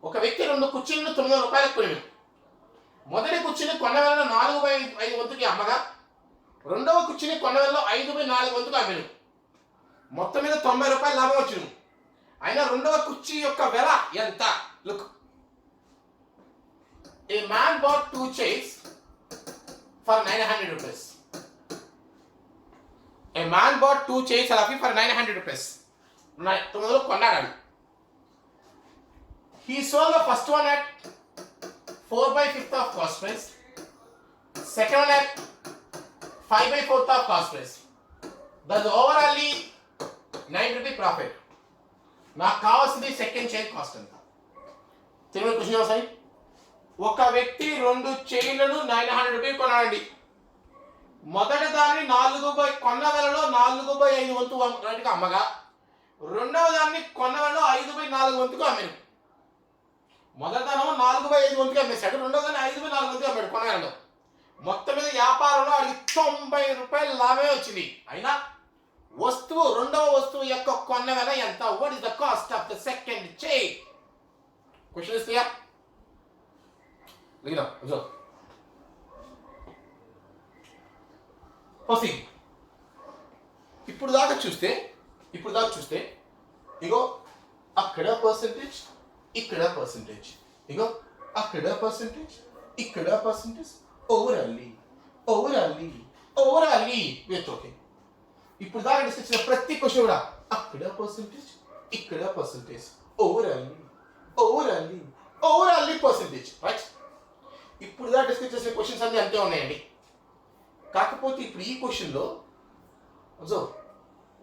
ఒక వ్యక్తి 2 కుర్చీలను 900 రూపాయలకు కొన్నాడు. మొదటి కుర్చీని కొన్న వేళ 4/5 వంతుకి అమ్మగా, రెండవ కుర్చీని కొన్న వేళ 5/4 వంతుకు అమ్మాడు. మొత్తం మీద 90 రూపాయలు లాభం వచ్చింది. అయినా రెండవ కుర్చీ యొక్క వెల ఎంత? Look, a man bought 2 chairs for 900 rupees. A man bought 2 chairs for 900 rupees. 900 కొన్నాడు. He sold the first one at 4/5 of cost price, second one at 5/4 of cost price. Thus overall 9 rupee profit. నాకు కావాల్సింది second chair cost ఎంత? Telugu question sir. ఒక వ్యక్తి 2 చైర్లను 900 రూపాయలు కొన్నాడండి. మొదటి దాన్ని 4/కొన్న వేలలో 4/5 వంతు రేటుకి అమ్మగా, రెండవ దాన్ని కొన్న వేలలో 5/4 వంతుకు అమ్మాడు. మొదటి దానం 4/5 వంతుకి అమ్మేశాడు, రెండవ దాన్ని 5/4 వంతుకు అమ్మాడు కొన్న వేలలో. మొత్తం మీద వ్యాపారంలో అడిగి 90 రూపాయలు లాభమే వచ్చింది. అయినా వస్తువు, రెండవ వస్తువు యొక్క కొన్న వేల ఎంత? What is the cost of the second chair? Question is clear? Look observe. Proceed. ఇప్పుడు దాకా చూస్తే ఇగో అక్కడ పర్సెంటేజ్, ఇక్కడ పర్సెంటేజ్, ఇగో అక్కడ పర్సెంటేజ్, ఇక్కడ పర్సెంటేజ్, ఓవరాల్లీ విత్ ఓకే. ఇప్పుడు దాకా డిస్కస్ చేసిన ప్రతి క్వశ్చన్ కూడా అక్కడ పర్సెంటేజ్, ఇక్కడ పర్సెంటేజ్, ఓవరాల్లీ పర్సెంటేజ్, రైట్? ఇప్పుడు దాకా డిస్కస్ చేసిన క్వశ్చన్స్ అన్నీ అంతే ఉన్నాయండి. కాకపోతే ఇప్పుడు ఈ క్వశ్చన్లో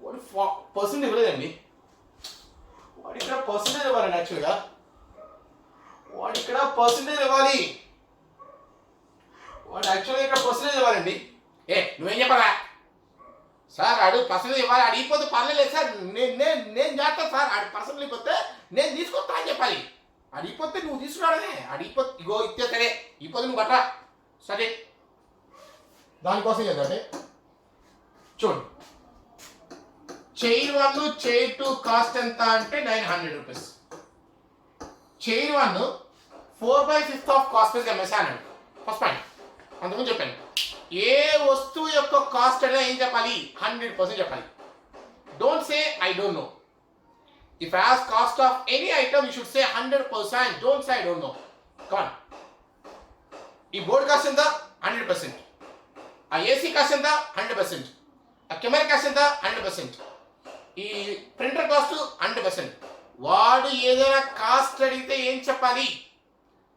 వాడు పర్సెంటేజ్ ఇవ్వలేదండి. వాడు ఇక్కడ పర్సెంటేజ్ ఇవ్వాలండి. యాక్చువల్గా వాడు ఇక్కడ పర్సెంటేజ్ ఇవ్వాలి. ఇవ్వాలండి. నువ్వేం చెప్పరా సార్? ఆడు పర్సెంటేజ్ ఇవ్వాలి. అడిగిపోతే పర్లేదు సార్, నేను చేస్తాను సార్. ఆడు పర్సెంటేజ్ ఇవ్వకపోతే నేను తీసుకొస్తా అని చెప్పాలి. అడిగిపోతే నువ్వు తీసుకురాడనే. అడిగిపోతే ఇగో ఇస్తే సరే, ఇపోతే నువ్వు కట్టరా సరే. దానికోసం ఏంటంటే చూడు, చైర్ 1 చైర్ 2 కాస్ట్ ఎంత అంటే 900 rupees. Chair 1 4/5 of cost price అమ్మేసాను. ఫస్ట్ పాయింట్ అంతకుముందు చెప్పాను. ఏ వస్తువు యొక్క కాస్ట్ అనేది ఏం చెప్పాలి? 100% చెప్పాలి. Don't say I don't know. If I ask cost of any item, you should say 100%. Don't say I don't know. Come on. ఈ బోర్డ్ కాస్ట్ ఎంత? 100%. ఆ ఏసీ కాస్ట్ ఎంత? 100%. ఆ కెమెరా కాస్ట్ ఎంత? 100%. ఈ ప్రింటర్ కాస్ట్ 100%. వాడు ఏదైనా కాస్ట్ అడిగితే ఏం చెప్పాలి?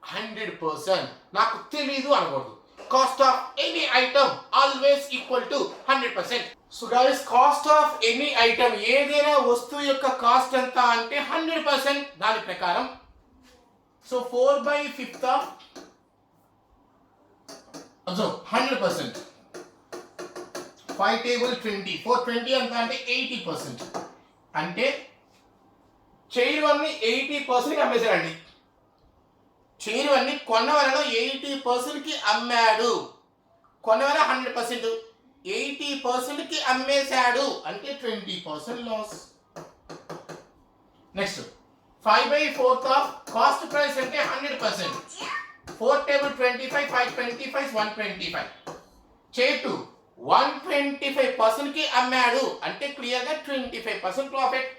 100%. నాకు తెలీదు అనకూడదు. Cost of any item always equal to 100%. So guys cost of any item ఏదైనా వస్తువు యొక్క కాస్ట్ ఎంత అంటే 100% దాని ప్రకారం. So 4/5 of 100%. 5 టేబుల్ 20, 420 ఎంత అంటే 80%. అంటే చైర్ వన్ 80% అమ్మేశాడండి. చైర్ వన్ కొన్న వలలో 80%కి అమ్మాడు. కొన్న వల 100%, 80%కి అమ్మేశాడు అంటే 20% loss. Next 5/4 of cost price అంటే 100%. 4 టేబుల్ 25, 5 25, 125. చైర్ 2 125%కి అమ్మాడు అంటే క్లియర్గా 25% profit.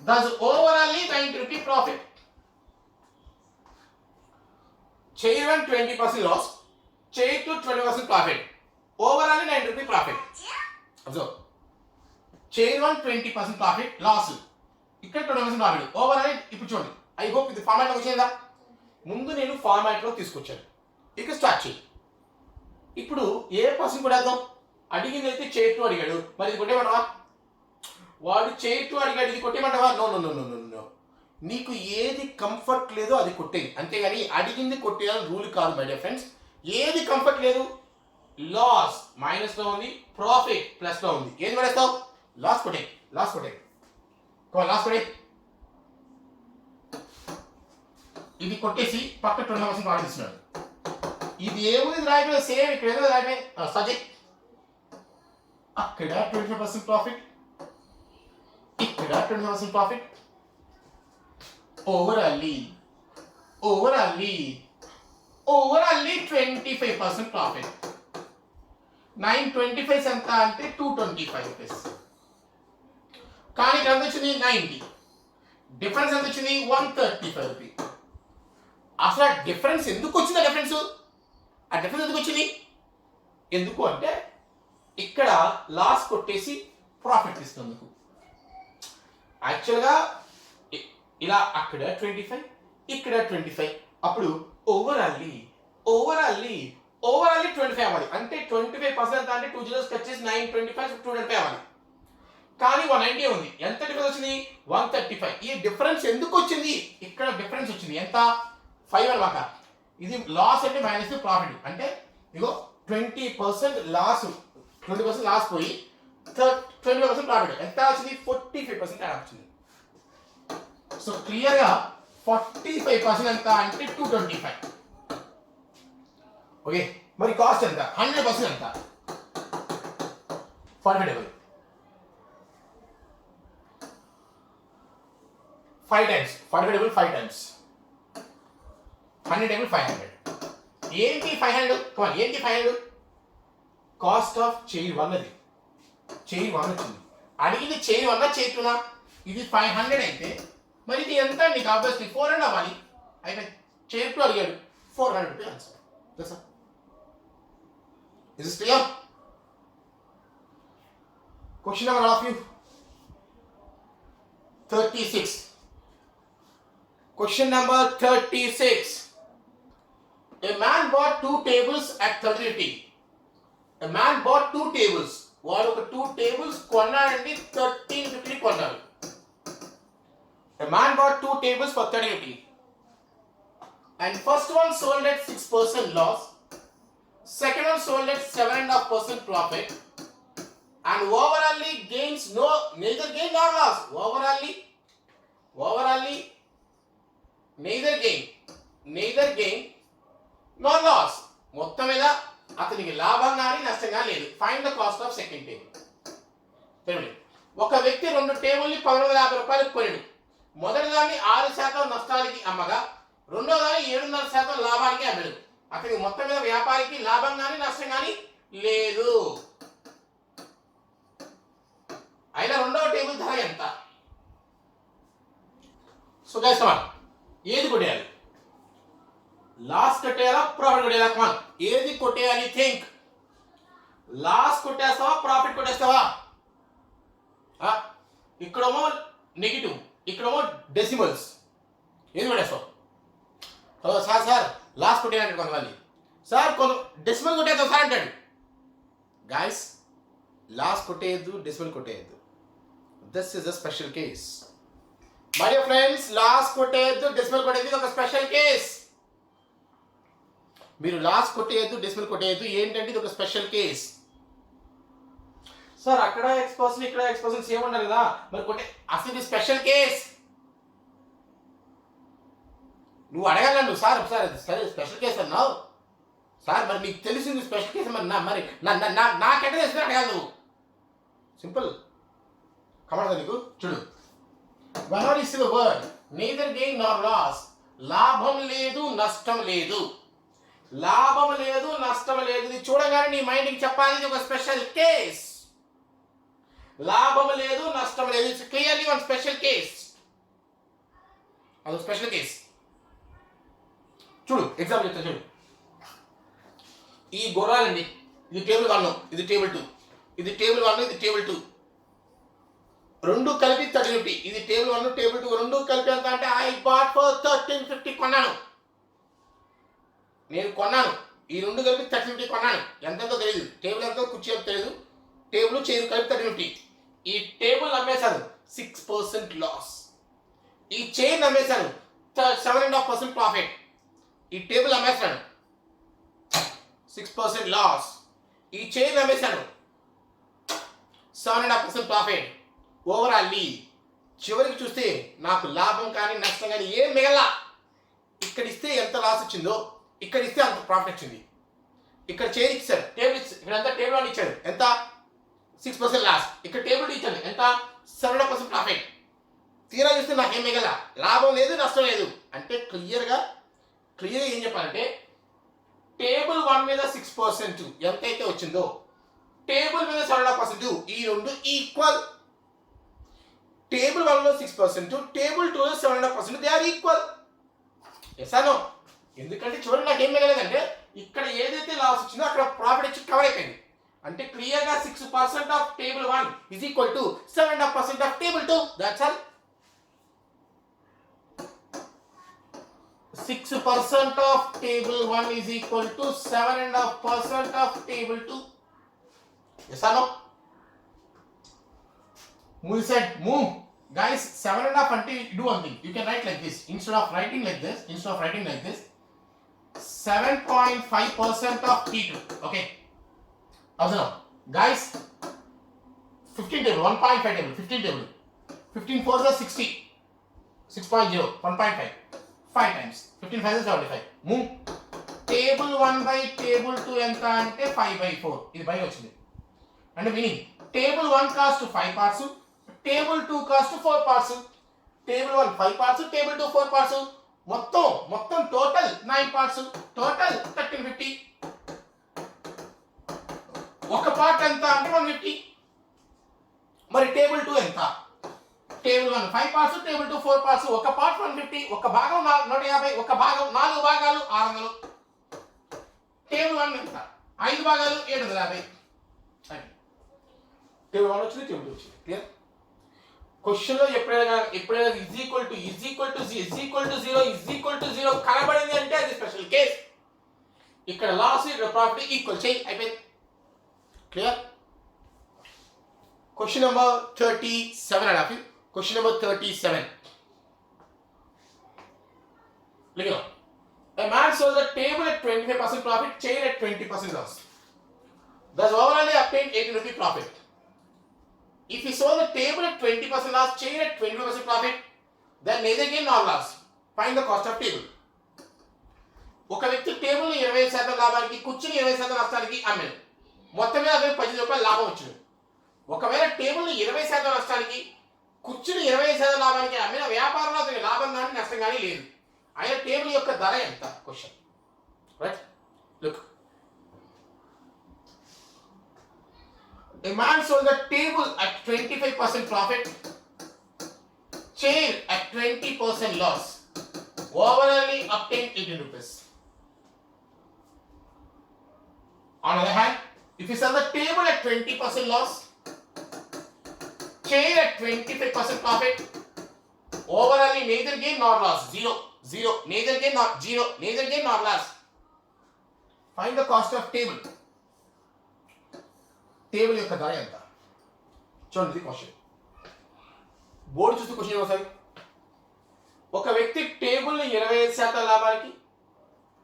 Thus overall 90 rupee profit. Chair 1 20% loss, chair 2 20% profit. Overall 90 rupee profit. Observe. Chair 1 20% profit, loss. ఇక్కడ 20% profit. Overall ఇప్పుడు చూడండి. I hope ఇది ఫార్మాట్ లో వచ్చిందా? ముందు నేను ఫార్మాట్ లో తీసుకొచ్చాను. ఇక స్టార్ట్ చేయి. ఇప్పుడు ఏ పర్సన్ కూడా వేద్దాం. అడిగింది అయితే చైర్ 2 అడిగాడు. మరి ఇది కొట్టేమంటావా? వాడు చైర్ 2 అడిగాడు, ఇది కొట్టేమంటావా? No no no no no no. నీకు ఏది కంఫర్ట్ లేదో అది కొట్టేయి, అంతేగాని అడిగింది కొట్టేయాలని రూల్ కాదు మై డియర్ ఫ్రెండ్స్. ఏది కంఫర్ట్ లేదు, లాస్ మైనస్ లో ఉంది, ప్రాఫిట్ ప్లస్ లో ఉంది, ఏది పడేస్తావు? లాస్ కొట్టేయి, లాస్ కొట్టేయి, లాస్ కొట్టేయి. ఇది కొట్టేసి పక్క 20% ఆడిస్తున్నాడు. ఇది ఏముంది రాయడం సేమ్, ఇక్కడ ఏదో రాయడమే సబ్జెక్ట్. అక్కడ 25% ప్రాఫిట్, ఇక్కడ 20% ప్రాఫిట్. ఓవరాల్లీ 25% ప్రాఫిట్. 925 ఎంత అంటే 225 రూపీస్. కానీ ఇక్కడ ఎంత వచ్చింది? 90. డిఫరెన్స్ ఎంత వచ్చింది? 135 రూపీ. అసలు డిఫరెన్స్ ఎందుకు వచ్చింది? ఆ డిఫరెన్స్ ఎందుకు వచ్చింది? ఎందుకు అంటే ఇక్కడ లాస్ కొట్టేసి ప్రాఫిట్ ఇస్తున్నందుకు. యాక్చువల్గా ఇలా అక్కడ 25, ఇక్కడ 25, అప్పుడు ఓవరాల్లీ 25 అవ్వాలి. అంటే 25% అంటే 2 జీరోస్ కట్ చేసి 925 225 అవ్వాలి. కానీ 190 ఉంది. ఎంత డిఫరెన్స్ వచ్చింది? 135. ఈ డిఫరెన్స్ ఎందుకు వచ్చింది? ఇక్కడ డిఫరెన్స్ వచ్చింది ఎంత? 5 అన్నమాట. ఇది లాస్ అంటే మైనస్ ప్రాఫిట్. అంటే ఇగో 20% లాస్, 20% లాస్ పోయి 20% ప్రాఫిట్. ఎంత వచ్చింది? 45% తేడా వచ్చింది. సో క్లియర్గా 45% ఎంత అంటే 225. ఓకే, మరి కాస్ట్ ఎంత? 100% ఎంత? 45 double 5 times, 45 double 5 times 100 double 500. ఏంటి 500? ఏంటి 500? కాస్ట్ ఆఫ్ చైర్ 1 అది. చైర్ 1 వచ్చింది. అడిగింది చైర్ 1 చైర్ 2 ఇది 500 అయితే మరి ఇది ఎంత? నీకు ఆబ్వియస్లీ 400 అవ్వాలి. అయితే చైర్ 2 అడిగాడు, 400 రూపీ ఆన్సర్. తెలుసా? Is this clear? Question number of you 36. Question number 36. A man bought 2 tables at 30 rupee. A man bought 2 tables. వాడు ఒక 2 tables కొన్నాడండి, 13 రూపీ కొన్నాడు. A man bought 2 tables for 30 rupee. And first one sold at 6% loss. Second one sold at 7.5% profit. And overall gains neither gain nor loss. Overall neither gain nor loss. మొత్తం మీద అతనికి లాభం కానీ నష్టం కానీ లేదు. Find the cost of second table. ఒక వ్యక్తి 2 టేబుల్ని 1150 రూపాయలకు కొన్నాడు. మొదటి దాన్ని 6% నష్టానికి అమ్మగా రెండో దాన్ని 7.5% లాభానికి అమ్మాడు. అతనికి మొత్తం మీద వ్యాపారికి లాభం కానీ నష్టం కానీ లేదు. అయినా రెండవ టేబుల్ ధర ఎంత? సో గైస్ కమాన్, ఏది కొట్టేయాలి? లాస్ కొట్టేయాలా, ప్రాఫిట్ కొట్టేయాలా? కమాన్, ఏది కొట్టేయాలి? థింక్. లాస్ కొట్టేస్తావా, ప్రాఫిట్ కొట్టేస్తావా? ఇక్కడేమో నెగిటివ్, ఇక్కడేమో డెసిమల్స్. ఏది కొట్టేస్తావు? సార్ లాస్ట్ కొట్టేది అంటాడు కొంతమంది. సార్ డెసిమల్ కొట్టేద్దాం సార్ అంటాడు. గాయస్, లాస్ట్ కొట్టేయద్దు, డెసిమల్ కొట్టేయద్దు. This is a special case. My dear friends, last కొట్టేయద్దు, డెసిమల్ కొట్టేది ఒక స్పెషల్ కేస్. మీరు లాస్ట్ కొట్టేయద్దు, డెసిమల్ కొట్టేయద్దు, ఏంటంటే ఇది ఒక స్పెషల్ కేస్. సార్ అక్కడ ఎక్స్పర్సన్ ఇక్కడ ఎక్స్పర్సన్ సేమ్ ఉండాలి కదా, మరి కొట్టే అసలు ఇది స్పెషల్ కేస్. నువ్వు అడగాల, నువ్వు సార్ సరే స్పెషల్ కేసు అన్నావు సార్, మరి నీకు తెలిసింది స్పెషల్ కేసు, మరి నాకెట్ట తెలిసిన అడగాలి నువ్వు. సింపుల్. కమర్దా నీకు చూడు. One is the word neither gain nor loss. లాభం లేదు నష్టం లేదు, లాభం లేదు నష్టం లేదు. ఇది చూడగానే నీ మైండ్కి చెప్పాలి ఇది ఒక స్పెషల్ కేస్. లాభం లేదు నష్టం లేదు, it's clearly one special case. అది స్పెషల్ కేస్. చూడు ఎగ్జాంపుల్ చెప్తా చూడు. ఈ గుర్రాలండి, ఇది టేబుల్ 1, ఇది టేబుల్ 2, ఇది టేబుల్ 1, ఇది టేబుల్ 2, రెండు కలిపి 3050. ఇది టేబుల్ 1 టేబుల్ 2 రెండు కలిపి ఎంత అంటే ఐ బాట్ ఫర్ 1350 కొన్నాను. నేను కొన్నాను, ఈ రెండు కలిపి 1350 కొన్నాను. ఎంతెంతో తెలియదు, టేబుల్ ఎంతో కుర్చీ ఎంతో తెలియదు, టేబుల్ చైర్ కలిపి 1350. ఈ టేబుల్ అమ్మేశాను 6% లాస్. ఈ చైర్ అమ్మేశాను 7.5% ప్రాఫిట్. ఈ టేబుల్ అమ్మేశాను 6% లాస్. ఈ చైర్ అమ్మేశాను 7.5% ప్రాఫిట్. ఓవరాల్లీ చివరికి చూస్తే నాకు లాభం కానీ నష్టం కానీ ఏం మిగల. ఇక్కడ ఇస్తే ఎంత లాస్ వచ్చిందో ఇక్కడ ఇస్తే అంత ప్రాఫిట్ వచ్చింది. ఇక్కడ చైర్ ఇచ్చారు, టేబుల్ ఇక్కడ ఎంత టేబుల్ 1 ఇచ్చాడు ఎంత 6% లాస్. ఇక్కడ టేబుల్ ఇచ్చాడు ఎంత 7.5% ప్రాఫిట్. తీరా చూస్తే నాకేం మిగల, లాభం లేదు నష్టం లేదు. అంటే క్లియర్గా ఏం చెప్పాలంటే టేబుల్ 1 మీద 6% ఎంతైతే వచ్చిందో టేబుల్ మీద 7.5%, ఈ రెండు ఈక్వల్. టేబుల్ 1లో 6%, టేబుల్ 2లో 7.5%, దే ఆర్ ఈక్వల్. ఎసానో, ఎందుకంటే చూడండి నాకేం మిగలేదంటే ఇక్కడ ఏదైతే లాస్ వచ్చిందో అక్కడ ప్రాఫిట్ వచ్చి కవర్ అయిపోయింది. అంటే క్లియర్గా 6% of table 1 is equal to 7.5% of table 2. That's all. 6% of table 1 is equal to 7.5% of table 2. Yes or no? Move said move. Guys, 7.5 until you do one thing. You can write like this. Instead of writing like this, 7.5% of T2. Okay. Observe. Guys, 15 table, 1.5 table, 15 table. 15 4s are 60. 6.0, 1.5. 5 times 15 5 is 75. Move. Table 1 by table 2 ఎంత అంటే 5/4. ఇది by వచ్చింది. అంటే meaning table 1 cost 5 parts, table 2 cost 4 parts. Table 1 5 parts, table 2 4 parts. మొత్తం total 9 parts. Total 1350. ఒక part ఎంత అంటే 150. మరి టేబుల్ 2 ఎంత? Table 1 5 parts, table 2 4 parts. ఒక పార్ట్ 150, ఒక భాగం 150, ఒక భాగం 4 భాగాలు 600. టేబుల్ 1 ఎంత? 5 భాగాలు 750. టేబుల్ 1 వచ్చింది, టేబుల్ 2 వచ్చింది. క్లియర్? క్వశ్చన్ లో ఎప్పుడైనా ఈజ్ ఈక్వల్ టు 0 కనబడింది అంటే అది స్పెషల్ కేస్. ఇక్కడ లాస్, ఇక్కడ ప్రాఫిట్ ఈక్వల్ చేయి, అయిపోయింది. Clear? Question number 37 అడాఫీ. Question number 37. Look here. A man sold the table at 25% profit, chair at 20% loss. Thus overall he obtained 18 rupee profit. If he sold the table at 20% loss, chair at 25% profit, then neither gain nor loss. Find the cost of table. ఒక వ్యక్తి table 20% లాభానికి, కుర్చీని 20% నష్టానికి అమ్మాడు. మొత్తం మీద 10 రూపాయలు లాభం వచ్చింది. ఒకవేళ టేబుల్ 20% నష్టానికి, కుర్చీని 20% లాభానికి అమ్మిన వ్యాపారంలో అతనికి లాభం కానీ నష్టం కానీ లేదు. అయినా టేబుల్ యొక్క ధర ఎంత? Question. Right? Look. A man sold the table at 25% profit, chair at 20% loss. Overall he obtained 18 rupees. On the other hand, if you sell the table at 20% loss, chair at 25% profit, overall neither gain nor loss, 0, neither gain nor 0, neither gain nor loss. Find the cost of table. Table యొక్క ధర ఎంత? చూడండి question. Board చూస్తే question ఒకసారి. ఒక వ్యక్తి టేబుల్ని 25% లాభానికి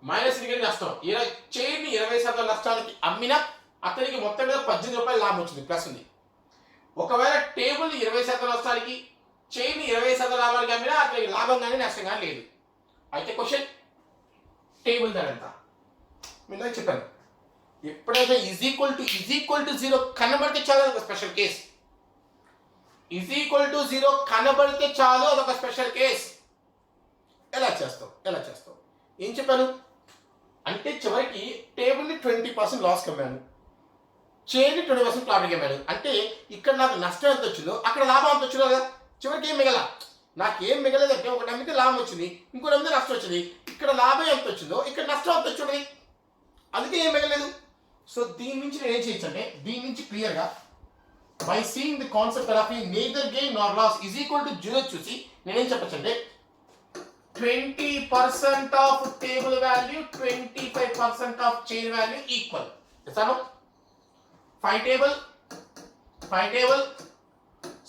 minus degree నష్టం, చైర్ని 20% నష్టానికి అమ్మినా అతనికి మొత్తం మీద 18 రూపాయలు లాభం వచ్చింది, ప్లస్ ఉంది. ఒకవేళ టేబుల్ని 20% నష్టానికి చైర్ని 20% లాభానికి అమ్మినా అతనికి లాభం కానీ నష్టం కానీ లేదు. అయితే క్వశ్చన్ టేబుల్ ధర ఎంత? మీరు చెప్పాను, ఎప్పుడైతే ఈజ్ ఈక్వల్ టు 0 కనబడితే చాలు అదొక special case. Is equal to 0 కనబడితే చాలు అదొక స్పెషల్ కేస్. ఎలా చేస్తావు? ఏం చెప్పాను అంటే చివరికి టేబుల్ని 20% లాస్ కమ్మాను, చైర్ని 20% ప్రాఫిట్ కమ్మాను. అంటే ఇక్కడ నాకు నష్టం ఎంత వచ్చిందో అక్కడ లాభం ఎంత వచ్చిందో కదా. చివరికి ఏం మిగల, నాకేం మిగలేదంటే ఒకటి అమ్మితే లాభం వచ్చింది, ఇంకోటి అమ్మితే నష్టం వచ్చింది. ఇక్కడ లాభం ఎంత వచ్చిందో ఇక్కడ నష్టం ఎంత వచ్చింది, అందుకే ఏం మిగలేదు. సో దీని నుంచి నేను ఏం చేయొచ్చు అంటే దీని నుంచి క్లియర్గా by seeing the concept of neither gain nor loss is equal to 0 చూసి నేనేం చెప్పచ్చు అంటే 20% of table value 25% of chair value equal. ఇస్తాను 5 table.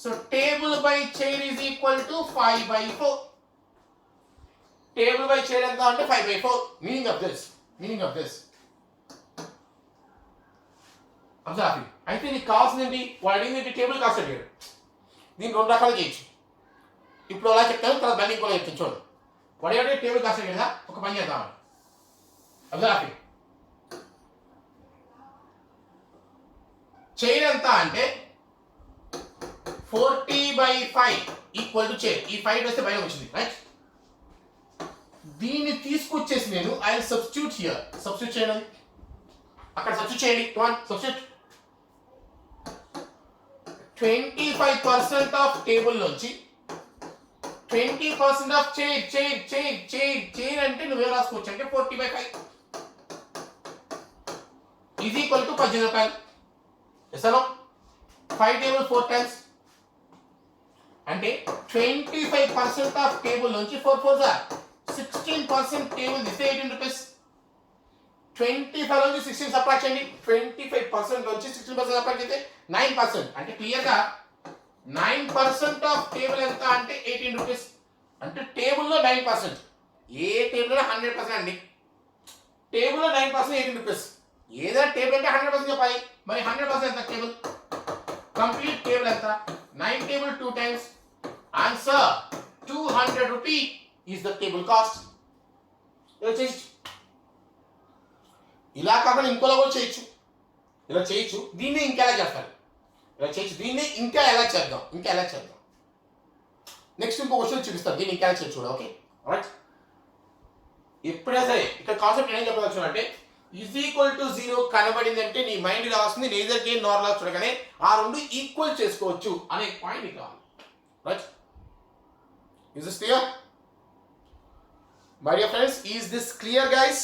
So table by chair is equal to 5/4. Table by chair ఎంత అంటే 5/4. Meaning of this observe. అయితే నీకు కావాల్సింది వాడు అడిగింది టేబుల్ కాస్ట్ అడిగాడు. దీన్ని 2 రకాలు చేయొచ్చు. ఇప్పుడు అలా చెప్తాను, తర్వాత మళ్ళీ ఇంకోలా చెప్తాను. చూడండి, వాడు ఏమంటే టేబుల్ కాస్ట్ అడిగాడు కదా, ఒక పని చేద్దామని. అబ్జర్వ్, చైర్ ఎంత అంటే 40/5 ఈక్వల్ టు చైర్. ఈ 5 వస్తే బయట వచ్చింది, రైట్? దీన్ని తీసుకొచ్చేసి నేను ఐ సబ్స్టిట్యూట్ హియర్. సబ్స్టిట్యూట్ చేయండి, అక్కడ సబ్స్టిట్యూట్ చేయండి. సబ్స్టిట్యూట్ 25% ఆఫ్ టేబుల్ నుంచి 20% ఆఫ్ చైర్ అంటే నువ్వే రాసుకోవచ్చు అంటే 40/5 ఈజ్ ఈక్వల్ టు 18 రూపాయలు. ఇస్తాను 5 టేబుల్ 4 టైమ్స్ అంటే 25% ఆఫ్ టేబుల్ నుంచి 4 4 16% టేబుల్ ఇస్తే 18 రూపీస్. 25 నుంచి 16 సబ్ట్రాక్ట్ చేయండి. 25% నుంచి 16% సబ్ట్రాక్ట్ చేస్తే 9%. అంటే క్లియర్గా 9% ఆఫ్ టేబుల్ ఎంత అంటే 18 రూపీస్. అంటే టేబుల్లో 9%. ఏ టేబుల్లో 100% అండి. టేబుల్లో 9% 18 రూపీస్. ఏదైనా టేబుల్ అంటే 100% చెప్పాలి. మరి 100% ఎంత టేబుల్? కంప్లీట్ టేబుల్ ఎంత? 9 table 2 times. Answer 200 rupee is the table cost. ఇలా కాకుండా ఇంకోలా కూడా చేయొచ్చు. ఇలా చేయొచ్చు. దీన్ని ఇంకా ఎలా చేస్తారు? ఇలా చేయొచ్చు. దీన్ని ఇంకా ఎలా చేద్దాం? నెక్స్ట్ ఇంకో క్వశ్చన్ చూపిస్తాను. దీన్ని ఇంకా ఎలా చేయొచ్చు చూడ. Okay, right? ఎప్పుడైనా సరే ఇక్కడ కాన్సెప్ట్ ఏం చెప్పవచ్చు అంటే ఈజ్ ఈక్వల్ టు 0 కనబడింది అంటే నీ మైండ్ రాస్తుంది neither gain nor loss చూడగానే ఆ రెండు ఈక్వల్ చేసుకోవచ్చు అనే పాయింట్ నీకు కావాలి, right? Is this clear? My dear friends, is this clear, guys?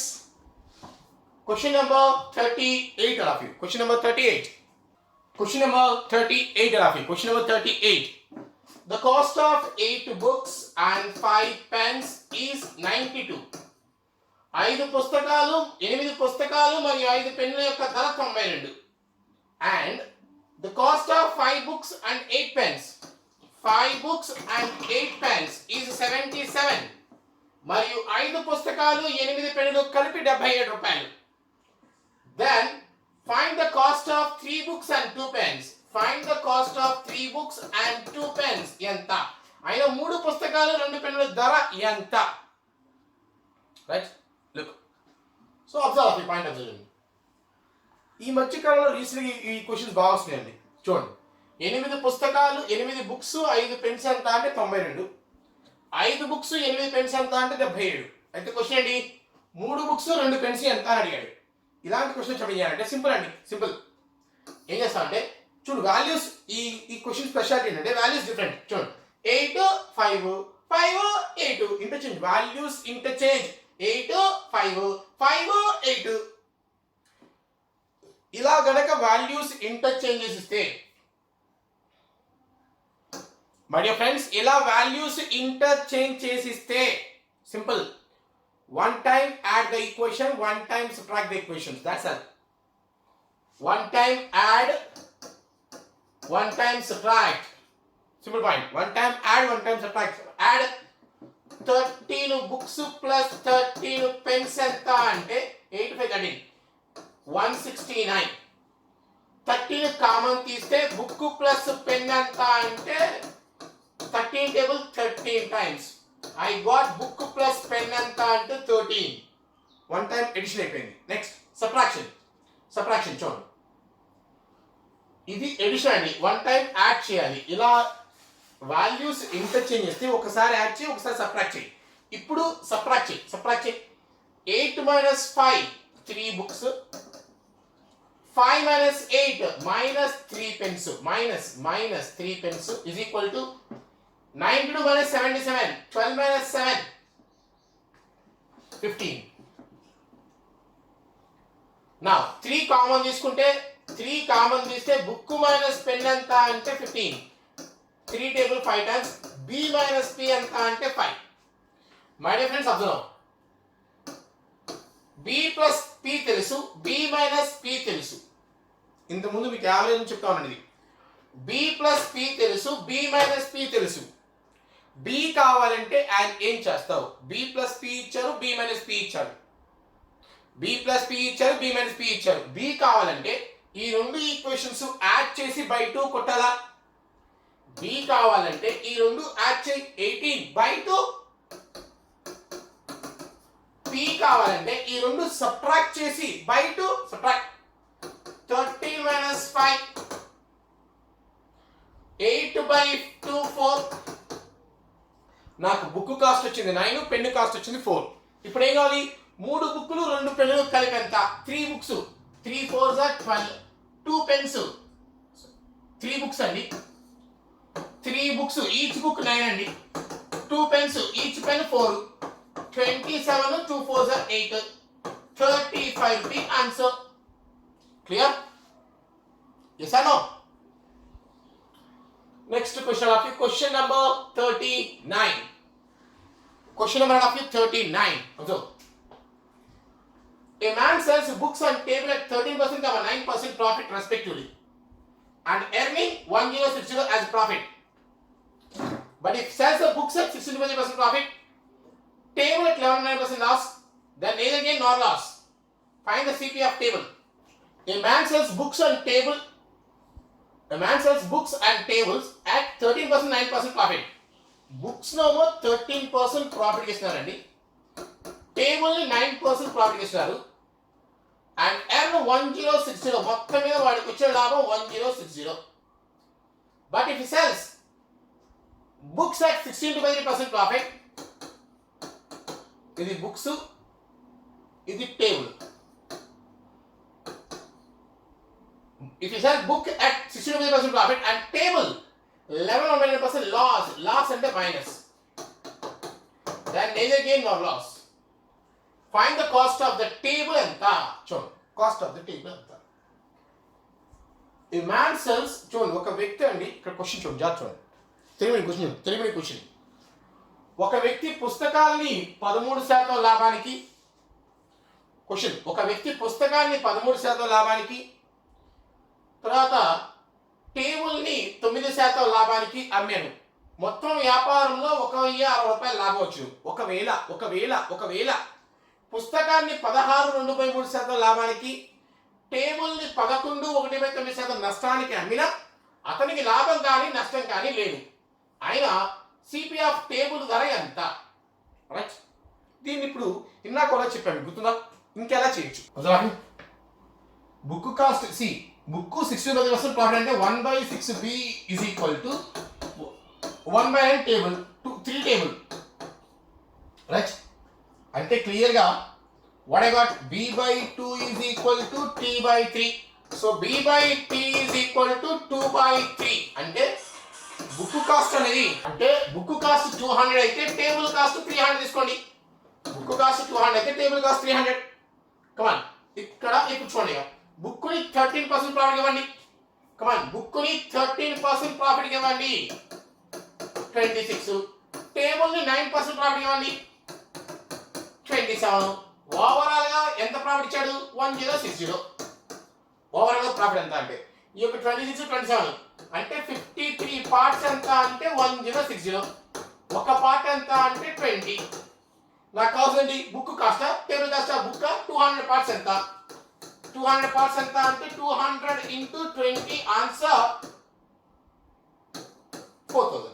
Question number 38 all of you. Question number 38. Question number 38. The cost of 8 books and 5 pens is 92. 5 పుస్తకాలు 8 పుస్తకాలు మరియు 5 పెన్నుల యొక్క ధర 92. And the cost of 5 books and 8 pens. 5 books and 8 pens is 77. మరియు 5 పుస్తకాలు 8 పెన్నులు కలిపి 77 రూపాయలు. Then find the cost of 3 books and 2 pens. Find the cost of 3 books and 2 pens ఎంత? అయినా 3 పుస్తకాలు 2 పెన్నుల ధర ఎంత? Right, look. సో అబ్జర్వ్ ఈ పాయింట్ అబ్జర్వ్. ఈ మధ్యకాలంలో రీసెంట్గా ఈ క్వశ్చన్స్ బాగా వస్తున్నాయండి. చూడండి, 8 పుస్తకాలు 8 బుక్స్ 5 పెన్స్ ఎంత అంటే 92. 5 బుక్స్ 8 పెన్స్ ఎంత అంటే 77. అయితే క్వశ్చన్ ఏంటి? 3 బుక్స్ 2 పెన్స్ ఎంత అని అడిగాడు. ఇలాంటి క్వశ్చన్ చెప్పడం చేయాలంటే సింపుల్ అండి. సింపుల్ ఏం చేస్తా అంటే చూడు, వాల్యూస్ ఈ క్వశ్చన్ స్పెషాలిటీ ఏంటంటే వాల్యూస్ డిఫరెంట్. చూడండి, 8 5 5 8 ఇంటర్చేంజ్. Values interchange. 8 5 5 8 ఇలా గనక వాల్యూస్ ఇంటర్చేంజ్ చేసిస్తే మై డియర్ ఫ్రెండ్స్, ఇలా వాల్యూస్ ఇంటర్చేంజ్ చేసిస్తే simple. One time add the equation, one time subtract the equations. That's all. One time add, one time subtract. Simple point. One time add, one time subtract. Add 13 books plus 13 pens ఎంత అంటే 85 169. 13 common తీస్తే book plus pen ఎంత అంటే 13 table 13 times. I got book plus pen ఎంత అంటే 13. One time edition అయిపోయింది. Next subtraction చూడండి. ఇది ఎడిషన్ అండి. వన్ టైం యాడ్ చేయాలి. ఇలా వాల్యూస్ ఇంటర్చేంజ్ చేస్తే ఒకసారి యాడ్ చేయి, ఒకసారి సబ్ట్రాక్ట్ చేయి. ఇప్పుడు సబ్ట్రాక్ట్ చేయి. 8 minus 5 3 books. 5 minus 8 minus 3 pens. Minus 3 pens is equal to 92 minus 77. 12 minus 7 15. Now 3 common తీసుకుంటే 3 కామన్ తీస్తే బుక్ మైనస్ పెన్ ఎంత అంటే 15. 3 table 5 times. b minus p ఎంత అంటే 5. My dear friends observe. b plus p తెలుసు, b minus p తెలుసు. ఇంతకుముందు మీకు యావరేజ్ చెప్తా ఉన్నాను. ఇది b ప్లస్ p తెలుసు, b మైనస్ p తెలుసు. b కావాలంటే ఏం చేస్తావు? b ప్లస్ p ఇచ్చారు, b మైనస్ p ఇచ్చారు. b ప్లస్ p ఇచ్చారు, b మైనస్ p ఇచ్చారు. b కావాలంటే ఈ రెండు ఈక్వేషన్స్ యాడ్ చేసి బై 2 కొట్టాలా? b కావాలంటే ఈ రెండు యాడ్ చేయి 18/2. p కావాలంటే ఈ రెండు సబ్ట్రాక్ట్ చేసి బై 2 సబ్ట్రాక్ట్ 13 minus 5 8/2 4. నాకు బుక్ కాస్ట్ వచ్చింది 9, పెన్ కాస్ట్ వచ్చింది 4. ఇప్పుడు ఏం కావాలి? 3 బుక్కులు 2 పెన్నులు కలిపి ఎంత? 3 books. 3 4s are 12. 2 pens. 3 books అండి. 3 బుక్స్ ఈచ్ బుక్ 9 అండి. 2 pens each pen 4. 27 2 4s are 8. 35 the answer. Clear? Yes or no? Next question of you, question number 39. Question number of you 39. Observe. A man sells books on table at 13% or 9% profit respectively and earning 1060 as profit. But if sells the books at 16% profit, table at 11% loss, then neither gain nor loss. Find the CP of table. A man sells books and tables at 13% 9% profit. Books నోమో 13% profit ఇస్తున్నారండి. Table ని 9% profit ఇస్తున్నారు. And earn 1060. మొత్తం మీద వాడికి వచ్చే లాభం 1060. But if he cells books at 16% profit, ఇది books, ఇది table. If you sell book at 16% profit and table 11% loss అంటే minus, then neither gain nor loss. Find the cost of the table ఎంత? చూడండి, కాస్ట్ ఆఫ్ ద టేబుల్ ఎంత? A man sells, చూడండి ఒక వ్యక్తి అండి, ఇక్కడ క్వశ్చన్ చూడండి, జాగ్రత్త చూడండి. తెలియని క్వశ్చన్. ఒక వ్యక్తి పుస్తకాల్ని 13% లాభానికి, క్వశ్చన్, ఒక వ్యక్తి పుస్తకాన్ని 13% లాభానికి, తర్వాత టేబుల్ని 9% లాభానికి అమ్మాను. మొత్తం వ్యాపారంలో 1060 రూపాయలు లాభం వచ్చు. ఒకవేళ పుస్తకాన్ని 16 2/3% లాభానికి, టేబుల్ని 11 1/9% నష్టానికి అమ్మినా అతనికి లాభం కానీ నష్టం కానీ లేదు. అయినా సిపి ఆఫ్ టేబుల్ ధర ఎంత? రైట్. దీన్ని ఇప్పుడు ఇందాక కూడా చెప్పాను, గుర్తుందా? ఇంకెలా చేయొచ్చు? Book cost C, book 16% profit అంటే 1/6b is equal to 1/9 table 3 table. Right. అంటే క్లియర్గా what I got, b/2 is equal to t/3. So b/t is equal to 2/3. అంటే బుక్ కాస్ట్ అనేది, అంటే బుక్ కాస్ట్ 200 అయితే టేబుల్ కాస్ట్ 300 తీసుకోండి. Book cost 200 అయితే table cost 300. కమాన్, ఇక్కడ ఇప్పుడు చూడండి, బుక్ని 13% ప్రాఫిట్ ఇవ్వండి. కమాన్, బుక్ని 13% ప్రాఫిట్ ఇవ్వండి, 26. టేబుల్ని 9% ప్రాఫిట్ ఇవ్వండి, 27. ఓవరాల్గా ఎంత ప్రాఫిట్ ఇచ్చాడు? 1060. ఓవరాల్గా ప్రాఫిట్ ఎంత అంటే ఈ యొక్క 26 27 అంటే 53 పార్ట్స్ ఎంత అంటే 1060. ఒక పార్ట్ ఎంత అంటే 20. నాకు కావాల్సింది బుక్ కాస్త టేబుల్ కాస్త బుక్ 200 పార్ట్స్ ఎంత? 200 పార్ట్స్ ఎంత అంటే 200 into 20 ఆన్సర్ 4000.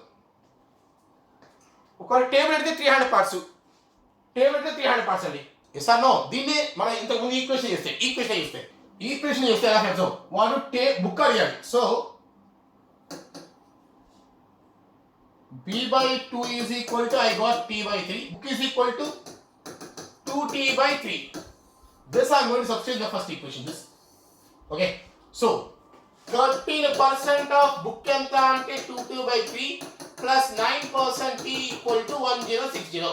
ఒక టేబుల్ అయితే 300 పార్ట్స్. టేబుల్ అయితే 300 పార్ట్స్ అండి. Yes or no? దీన్ని మనం ఇంతకు ముందు ఈక్వేషన్ చేస్తే ఎలా చేస్తాం? వాడు బుక్ అడిగాడు. So b/2 is equal to I got t/3. Book is equal to 2t/3. This I'm going to substitute the first equation. This. Okay. So 13% of book enta ante 2t/3 plus 9% t equal to 1060.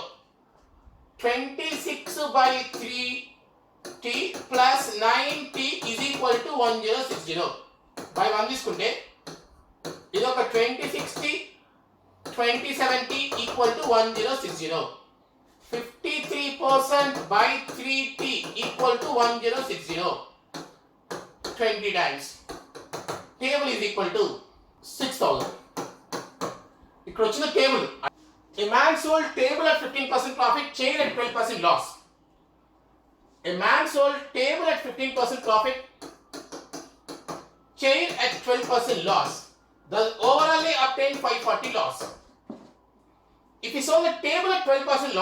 26/3t plus 9t is equal to 1060. By 1 తీసుకుంటే ఇది ఒక 2060 27t equal to 1060. 53% by 3t equal to 1060. 20 times. Table is equal to 6000. ఇక్కడ వచ్చిన table. A man sold table at 15% profit, chair at 12% loss. A man sold table at 15% profit, chair at 12% loss. The overall obtained 540 loss. If he sold a table at 12%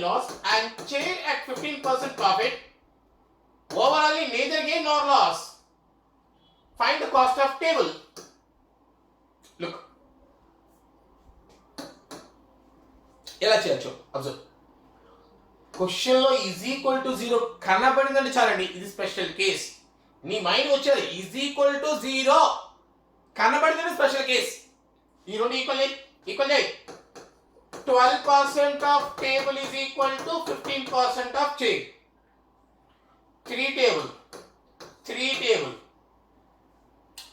loss, and chair at 15% profit, overall neither gain nor loss. Find the cost of table. Look. ఎలా చేయొచ్చు observe. క్వశ్చన్లో is equal to 0 కనబడిందంటే చాలండి, ఇది special case. నీ mind వచ్చేది is equal to 0 కనబడిందంటే special case. ఈ రెండు ఈక్వల్ చేయి. 12% of table is equal to 15% of chair. 3 table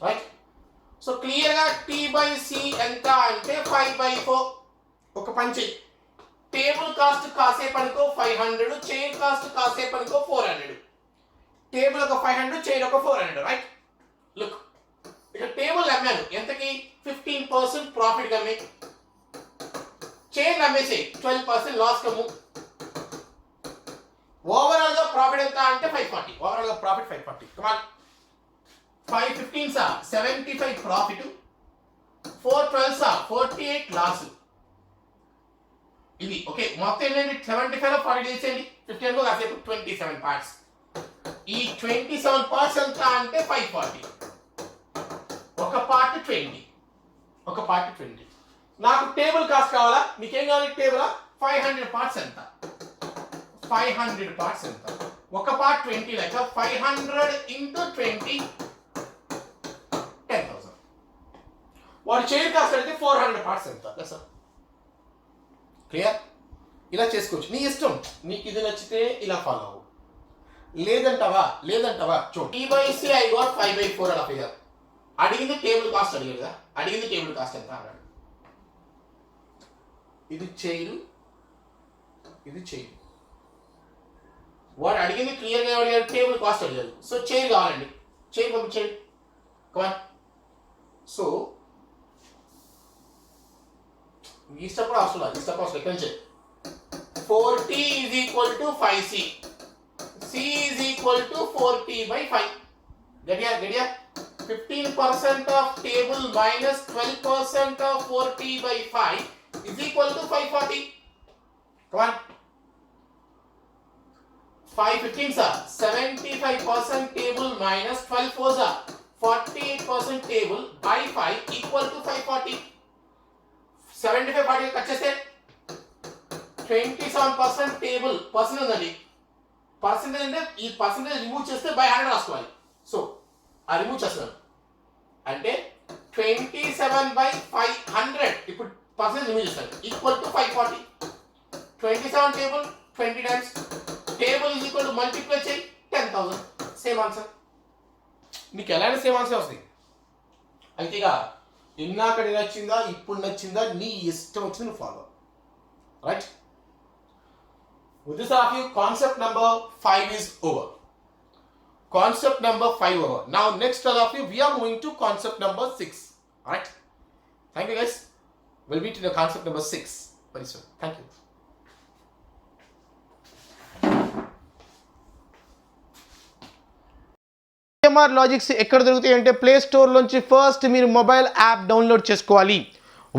right. So క్లియర్గా t/c ఎంత అంటే 5/4. ఒక పంచి టేబుల్ కాస్ట్ కాసేపు అనుకో 500, చైర్ కాస్ట్ కాసేపు అనుకో 400. టేబుల్ ఒక 500, చైర్ ఒక 400. రైట్. లుక్, ఇక్కడ టేబుల్ అమ్మాను ఎంతకి? 15% ప్రాఫిట్ కమ్మి. చైర్ అమ్మేసి 12% లాస్ కమ్ము. ఓవరాల్ గా ప్రాఫిట్ ఎంత అంటే 540. ఓవరాల్ గా ప్రాఫిట్ 540. కమాన్. 515 సా 75 ప్రాఫిట్, 412 సా 48 లాస్. ఇది ఓకే. మొత్తం ఏంటంటే 75 లో 40 చేసేయండి. 15 లో కాసేపు 27 పార్ట్స్. ఈ 27 పార్ట్స్ ఎంత అంటే 540. ఒక పార్ట్ 20. నాకు టేబుల్ కాస్ట్ కావాలా? మీకేం కావాలి? టేబుల్ 500 పార్ట్స్ ఎంత? 500 పార్ట్స్ ఎంత? ఒక పార్ట్ 20 లెక్క 500 into 20 10,000. వాడు చైర్ కాస్ట్ అయితే 400 పార్ట్స్ ఎంత? క్లియర్? ఇలా చేసుకోవచ్చు, నీ ఇష్టం. నీకు ఇది నచ్చితే ఇలా ఫాలో అవ్వు. లేదంటావా చూడు. t/c I got 5/4 అలా ఫిగర్. అడిగింది టేబుల్ కాస్ట్ అడిగాడు కదా, అడిగింది టేబుల్ కాస్ట్ ఎంత అన్నాడు. ఇది చైరు. వాడు అడిగింది క్లియర్గా అడిగాడు, టేబుల్ కాస్ట్ అడిగాడు. సో చైర్ కావాలండి, చైర్ పంపించండి. కమాన్. సో ఇష్టపడ అవసరం ఎక్కడి నుంచి 4t is equal to 5c. c is equal to 4t/5. Get here. 15% of table minus 12% of 4t/5 is equal to 540. Come on. 515 sir. 75% table minus 12 fours are 48% table by 5 equal to 540. 75 40 cut చేస్తే 27% table percent ఉందండి. Percentage అంటే ఈ percentage remove చేస్తే by 100 రాసుకోవాలి. So ఆ remove చేస్తున్నాను అంటే 27/500. ఇప్పుడు పర్సెంటేజ్ రిమూవ్ చేస్తాను equal to 540. 27 table 20 times table is equal to multiply చేయి 10,000. Same answer. మీకు ఎలాంటి సేమ్ ఆన్సర్ వస్తుంది. అయితే ఇక ఇందాక నచ్చిందా ఇప్పుడు నచ్చిందా నీ ఇష్టం వచ్చింది నువ్వు follow. Right. With this, all of you, concept number 5 is over. Concept number 5 over. Now, next, all of you, we are moving to concept number 6. Alright? Thank you, guys. We'll meet in the concept number 6 very soon. Thank you. VMR logics ఎక్కడ దొరుకుతాయి అంటే play store నుంచి first మీరు mobile app download చేసుకోవాలి.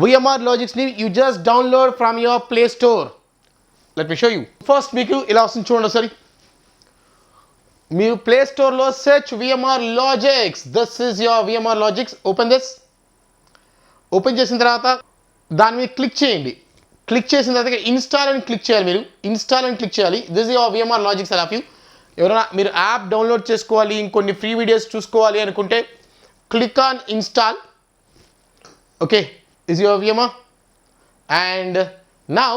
VMR లాజిక్స్ని you just download from your play store. Let me show you. First మీకు ఇలా వస్తుంది చూడండి ఒకసారి. మీరు ప్లే స్టోర్లో search VMR logics. This is your VMR logics. Open this. Open చేసిన తర్వాత దాని మీద క్లిక్ చేయండి. క్లిక్ చేసిన తర్వాత ఇన్స్టాల్ అని క్లిక్ చేయాలి. మీరు ఇన్స్టాల్ అని క్లిక్ చేయాలి. This your VMR logics all of you. ఎవరైనా మీరు యాప్ డౌన్లోడ్ చేసుకోవాలి, ఇంకొన్ని ఫ్రీ వీడియోస్ చూసుకోవాలి అనుకుంటే click on install. Okay, is your VMR. And now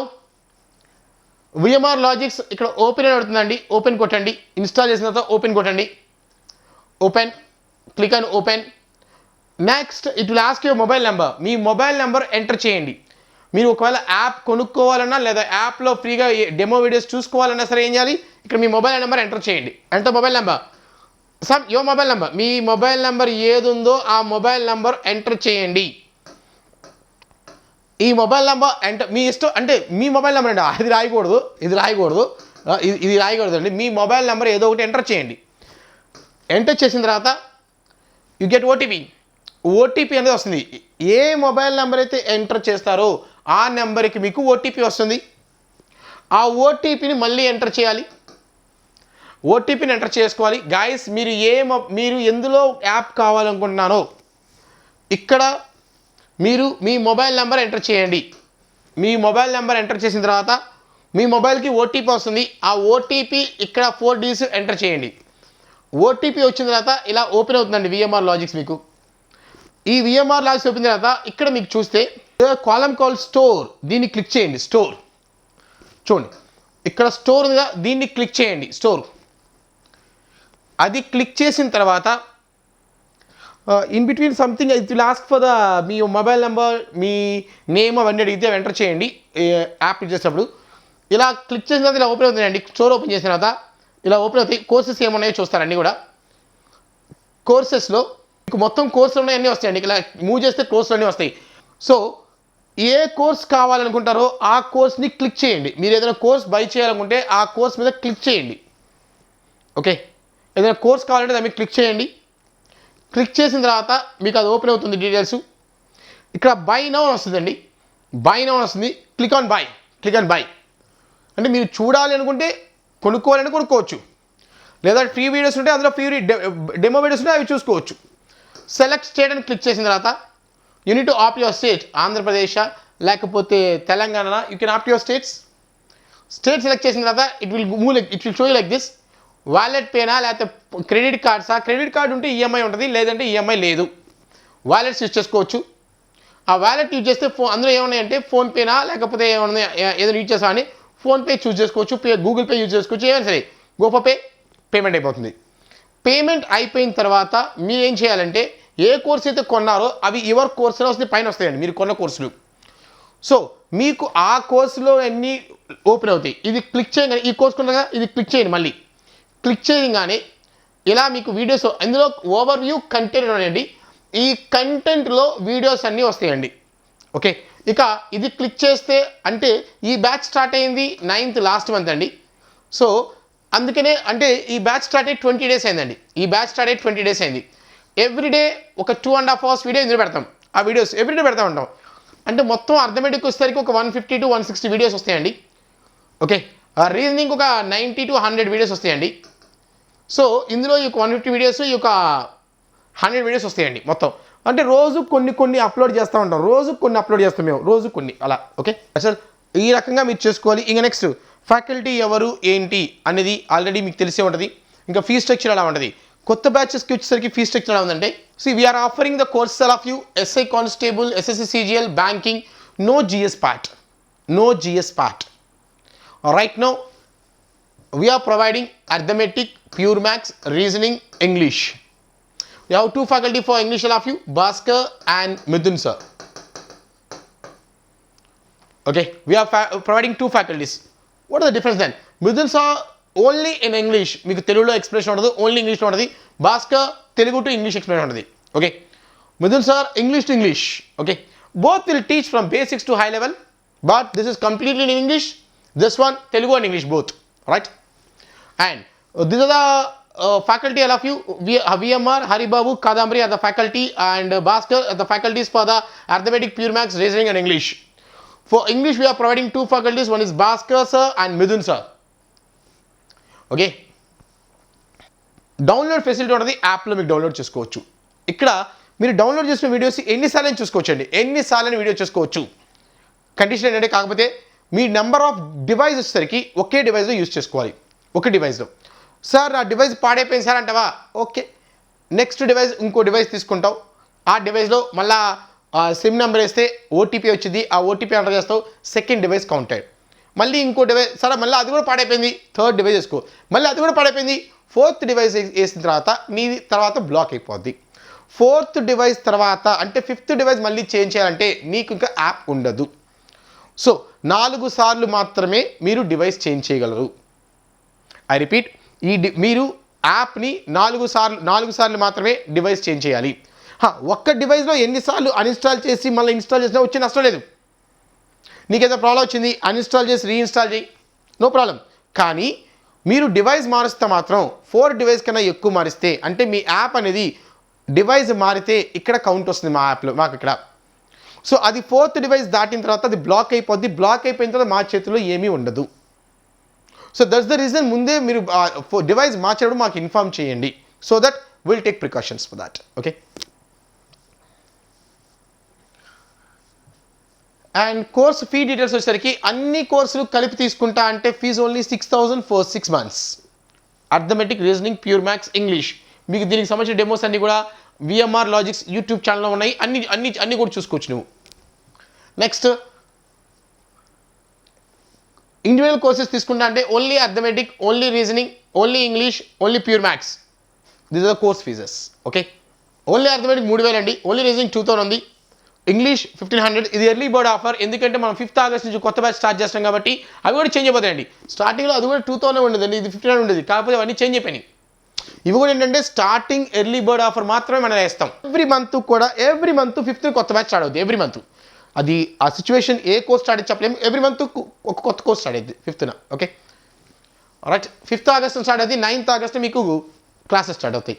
VMR logics ఇక్కడ ఓపెన్ అని పడుతుందండి. ఓపెన్ కొట్టండి. ఇన్స్టాల్ చేసిన తర్వాత ఓపెన్ కొట్టండి. Open. Click on open. Next it will ask your mobile number. Me mobile number enter చేయండి. మీరు ఒకవేళ యాప్ కొనుక్కోవాలన్నా లేదా యాప్లో ఫ్రీగా డెమో వీడియోస్ చూసుకోవాలన్నా సరే ఏం చేయాలి, ఇక్కడ మీ మొబైల్ నెంబర్ ఎంటర్ చేయండి. Enter mobile number. Your mobile number. Me mobile number ఏది ఉందో ఆ మొబైల్ నెంబర్ ఎంటర్ చేయండి. ఈ మొబైల్ నెంబర్ ఎంటర్ మీ ఇష్టం, అంటే మీ మొబైల్ నెంబర్ అండి. ఇది రాయకూడదు, ఇది రాయకూడదు అండి. మీ మొబైల్ నెంబర్ ఏదో ఒకటి ఎంటర్ చేయండి. ఎంటర్ చేసిన తర్వాత యు గెట్ ఓటీపీ. ఓటీపీ అనేది వస్తుంది. ఏ మొబైల్ నెంబర్ అయితే ఎంటర్ చేస్తారో ఆ నెంబర్కి మీకు ఓటీపీ వస్తుంది. ఆ ఓటీపీని మళ్ళీ ఎంటర్ చేయాలి. ఓటీపీని ఎంటర్ చేసుకోవాలి. గాయస్ మీరు ఎందులో యాప్ కావాలనుకుంటున్నారో ఇక్కడ మీరు మీ మొబైల్ నెంబర్ ఎంటర్ చేయండి. మీ మొబైల్ నెంబర్ ఎంటర్ చేసిన తర్వాత మీ మొబైల్కి ఓటీపీ వస్తుంది. ఆ ఓటీపీ ఇక్కడ 4 digits ఎంటర్ చేయండి. ఓటీపీ వచ్చిన తర్వాత ఇలా ఓపెన్ అవుతుందండి VMR లాజిక్స్ మీకు. ఈ VMR లాజిక్స్ ఓపెన్ తర్వాత ఇక్కడ మీకు చూస్తే కాలమ్ కాల్ స్టోర్. దీన్ని క్లిక్ చేయండి. స్టోర్ చూడండి, ఇక్కడ స్టోర్ ఉందిగా, దీన్ని క్లిక్ చేయండి. స్టోర్ అది క్లిక్ చేసిన తర్వాత in between something it will ask for the me mobile number, me name అవన్నీ అడిగితే ఎంటర్ చేయండి. యాప్ చేసేటప్పుడు ఇలా క్లిక్ చేసిన తర్వాత ఇలా ఓపెన్ అవుతుందండి. స్టోర్ ఓపెన్ చేసిన తర్వాత ఇలా ఓపెన్ అవుతాయి. కోర్సెస్ ఏమున్నాయో చూస్తారు అన్నీ కూడా. కోర్సెస్లో మీకు మొత్తం కోర్సులు ఉన్నాయి, అన్నీ వస్తాయండి. ఇలా మూవ్ చేస్తే కోర్సులు అన్నీ వస్తాయి. సో ఏ కోర్స్ కావాలనుకుంటారో ఆ కోర్స్ని క్లిక్ చేయండి. మీరు ఏదైనా కోర్స్ బై చేయాలనుకుంటే ఆ కోర్స్ మీద క్లిక్ చేయండి. ఓకే, ఏదైనా కోర్స్ కావాలంటే దాన్ని క్లిక్ చేయండి. క్లిక్ చేసిన తర్వాత మీకు అది ఓపెన్ అవుతుంది డీటెయిల్స్. ఇక్కడ బై నౌ వస్తుందండి. బై నౌ వస్తుంది. Click on by. Click on by అంటే మీరు చూడాలి అనుకుంటే కొనుక్కోవాలని కొనుక్కోవచ్చు, లేదా ఫ్రీ వీడియోస్ ఉంటే అందులో ఫ్రీ డెమో వీడియోస్ ఉంటే అవి చూసుకోవచ్చు. సెలెక్ట్ స్టేట్ అని క్లిక్ చేసిన తర్వాత you need to opt your state. Andhra Pradesh లేకపోతే Telangana, you can opt your states. State select చేసిన తర్వాత it will show you like this. Wallet పేనా లేకపోతే క్రెడిట్ కార్డ్సా. క్రెడిట్ కార్డు ఉంటే ఈఎంఐ ఉంటుంది, లేదంటే ఈఎంఐ లేదు. వాలెట్స్ యూజ్ చేసుకోవచ్చు. ఆ వాలెట్ యూజ్ చేస్తే అందులో ఏమున్నాయంటే ఫోన్పేనా లేకపోతే ఏమన్నా ఏదైనా యూజ్ చేస్తా అని ఫోన్పే చూస్ చేసుకోవచ్చు, గూగుల్ పే యూజ్ చేసుకోవచ్చు, ఏమైనా సరే గోపా పే పేమెంట్ అయిపోతుంది. పేమెంట్ అయిపోయిన తర్వాత మీరు ఏం చేయాలంటే ఏ కోర్స్ అయితే కొన్నారో అవి యువర్ కోర్సులో వస్తే పైన వస్తాయండి మీరు కొన్న కోర్సులు. సో మీకు ఆ కోర్సులో అన్నీ ఓపెన్ అవుతాయి. ఇది క్లిక్ చేయగానే ఈ కోర్స్ కొన్నాగా ఇది క్లిక్ చేయండి. మళ్ళీ క్లిక్ చేయగానే ఇలా మీకు వీడియోస్, ఇందులో ఓవర్ వ్యూ కంటెంట్ ఉన్నాయండి. ఈ కంటెంట్లో వీడియోస్ అన్నీ వస్తాయండి. ఓకే, ఇక ఇది క్లిక్ చేస్తే అంటే ఈ బ్యాచ్ స్టార్ట్ అయింది 9th లాస్ట్ మంత్ అండి. సో అందుకనే అంటే ఈ బ్యాచ్ స్టార్ట్ అయ్యి 20 days అయిందండి. ఈ బ్యాచ్ స్టార్ట్ అయ్యి 20 days అయింది. ఎవ్రీడే ఒక 2.5 hours వీడియో ఇందులో పెడతాం. ఆ వీడియోస్ ఎవ్రీడే పెడతా ఉంటాం. అంటే మొత్తం అర్థమెటిక్ వచ్చేసరికి ఒక 150 to 160 వీడియోస్ వస్తాయండి. ఓకే, రీజనింగ్ ఒక 90 to 100 వీడియోస్ వస్తాయండి. సో ఇందులో ఈ 150 వీడియోస్ ఈ యొక్క 100 వీడియోస్ వస్తాయండి మొత్తం. అంటే రోజు కొన్ని అప్లోడ్ చేస్తూ ఉంటాం. రోజు కొన్ని అప్లోడ్ చేస్తాం మేము, రోజు కొన్ని అలా. ఓకే, అసలు ఈ రకంగా మీరు చేసుకోవాలి. ఇంకా నెక్స్ట్ ఫ్యాకల్టీ ఎవరు ఏంటి అనేది ఆల్రెడీ మీకు తెలిసే ఉంటుంది. ఇంకా ఫీ స్ట్రక్చర్ అలా ఉంటుంది. కొత్త బ్యాచెస్కి వచ్చేసరికి ఫీ స్ట్రక్చర్ ఎలా ఉందంటే, we're offering the course of you SI constable, SSC CGL, banking, no GS part. Right now we are providing arithmetic, pure maths, reasoning, English. We have 2 faculty for English all of you, Bhaskar and Mithun sir. Okay, we are providing 2 faculties. What is the difference then? Mithun sir only in English, మీకు తెలుగులో explanation ఉండదు, only ఇంగ్లీష్లో ఉంటుంది. Bhaskar Telugu to English explanation ఉంటుంది. Okay, Mithun sir English to English. Okay, both will teach from basics to high level, but this is completely in English. This one Telugu and English both, right? And these are the faculty, all of you. VMR, Haribabu, Kadambari are the faculty, and Bhaskar are the faculties for the arithmetic, pure maths, reasoning and English. For English we are providing 2 faculties, one is Bhaskar sir and Midhun sir. Okay, download facility ఉంటుంది, యాప్లో మీకు download చేసుకోవచ్చు. ఇక్కడ మీరు download చేసిన videos ఎన్నిసార్లు చూసుకోవచ్చండి, ఎన్నిసార్లు వీడియో చూసుకోవచ్చు. కండిషన్ ఏంటంటే కాకపోతే మీ నెంబర్ ఆఫ్ డివైస్ వచ్చేసరికి ఒకే డివైస్లో యూజ్ చేసుకోవాలి. ఒక డివైస్లో సార్ నా డివైస్ పాడైపోయింది సార్ అంటావా, ఓకే, నెక్స్ట్ డివైస్ ఇంకో డివైస్ తీసుకుంటావు, ఆ డివైస్లో మళ్ళా సిమ్ నెంబర్ వేస్తే ఓటీపీ వచ్చింది, ఆ ఓటీపీ ఎంటర్ చేస్తావు, సెకండ్ డివైస్ కౌంటెడ్. మళ్ళీ ఇంకో డివైస్ సరే మళ్ళీ అది కూడా పాడైపోయింది, థర్డ్ డివైస్ వేసుకో, మళ్ళీ అది కూడా పాడైపోయింది, ఫోర్త్ డివైస్ వేసిన తర్వాత నీ తర్వాత బ్లాక్ అయిపోద్ది. ఫోర్త్ డివైస్ తర్వాత అంటే ఫిఫ్త్ డివైస్ మళ్ళీ చేంజ్ చేయాలంటే నీకు ఇంకా యాప్ ఉండదు. సో 4 సార్లు మాత్రమే మీరు డివైస్ చేంజ్ చేయగలరు. ఐ రిపీట్, మీరు యాప్ని 4 సార్లు మాత్రమే డివైస్ చేంజ్ చేయాలి. ఒక్క డివైస్లో ఎన్నిసార్లు అన్ఇన్స్టాల్ చేసి మళ్ళీ ఇన్స్టాల్ చేసినా వచ్చే నష్టం లేదు. నీకేదో ప్రాబ్లం వచ్చింది, అన్ఇన్స్టాల్ చేసి రీఇన్స్టాల్ చేయి, నో ప్రాబ్లం. కానీ మీరు డివైస్ మారుస్తే మాత్రం 4 డివైస్ కన్నా ఎక్కువ మారిస్తే అంటే మీ యాప్ అనేది డివైస్ మారితే ఇక్కడ కౌంట్ వస్తుంది మా యాప్లో మాకు ఇక్కడ. సో అది 4th డివైస్ దాటిన తర్వాత అది బ్లాక్ అయిపోద్ది, బ్లాక్ అయిపోయిన తర్వాత మా చేతిలో ఏమీ ఉండదు. సో దట్స్ ద రీజన్ ముందే మీరు డివైస్ మార్చేటప్పుడు మాకు ఇన్ఫార్మ్ చేయండి, so that will take precautions for that. Okay, and course fee details వచ్చేసరికి అన్ని కోర్సులు కలిపి తీసుకుంటా అంటే fees only 6,000 for 6 months. Arithmetic, reasoning, pure maths, English. మీకు దీనికి సంబంధించిన డెమోస్ అన్ని కూడా విఎంఆర్ లాజిక్స్ యూట్యూబ్ ఛానల్లో ఉన్నాయి, అన్ని కూడా చూసుకోవచ్చు నువ్వు. నెక్స్ట్ ఇండివిజువల్ కోర్సెస్ తీసుకుంటా అంటే only arithmetic, only reasoning, only English, only pure maths. This are course fees. Okay, only arithmetic 3,000 అండి, ఓన్లీ రీజనింగ్ 2,000 ఉంది, ఇంగ్లీష్ 1,500. ఇది ఎర్లీ బర్డ్ ఆఫర్, ఎందుకంటే మనం 5th August నుంచి కొత్త బ్యాచ్ స్టార్ట్ చేస్తాం కాబట్టి అవి కూడా చేంజ్ అయిపోతాయండి. స్టార్టింగ్లో అది కూడా 2,000 ఉండేదండి, ఇది 1,500 ఉండేది, కాకపోతే అవన్నీ చేంజ్ అయిపోయినాయి. ఇవి కూడా ఏంటంటే స్టార్టింగ్ ఎర్లీ బర్డ్ ఆఫర్ మాత్రమే మనం వేస్తాం. ఎవ్రీ మంత్ 5th కొత్త బ్యాచ్ స్టార్ట్ అవుతుంది. ఎవ్రీ మంత్ అది ఆ సిచ్యువేషన్ ఏ కోర్స్ స్టార్ట్ చెప్పలేము, ఎవ్రీ మంత్ ఒక కొత్త కోర్స్ స్టార్ట్ అవుతుంది 5th. Okay right, 5th August start అవుతుంది, 9th August మీకు క్లాసెస్ స్టార్ట్ అవుతాయి.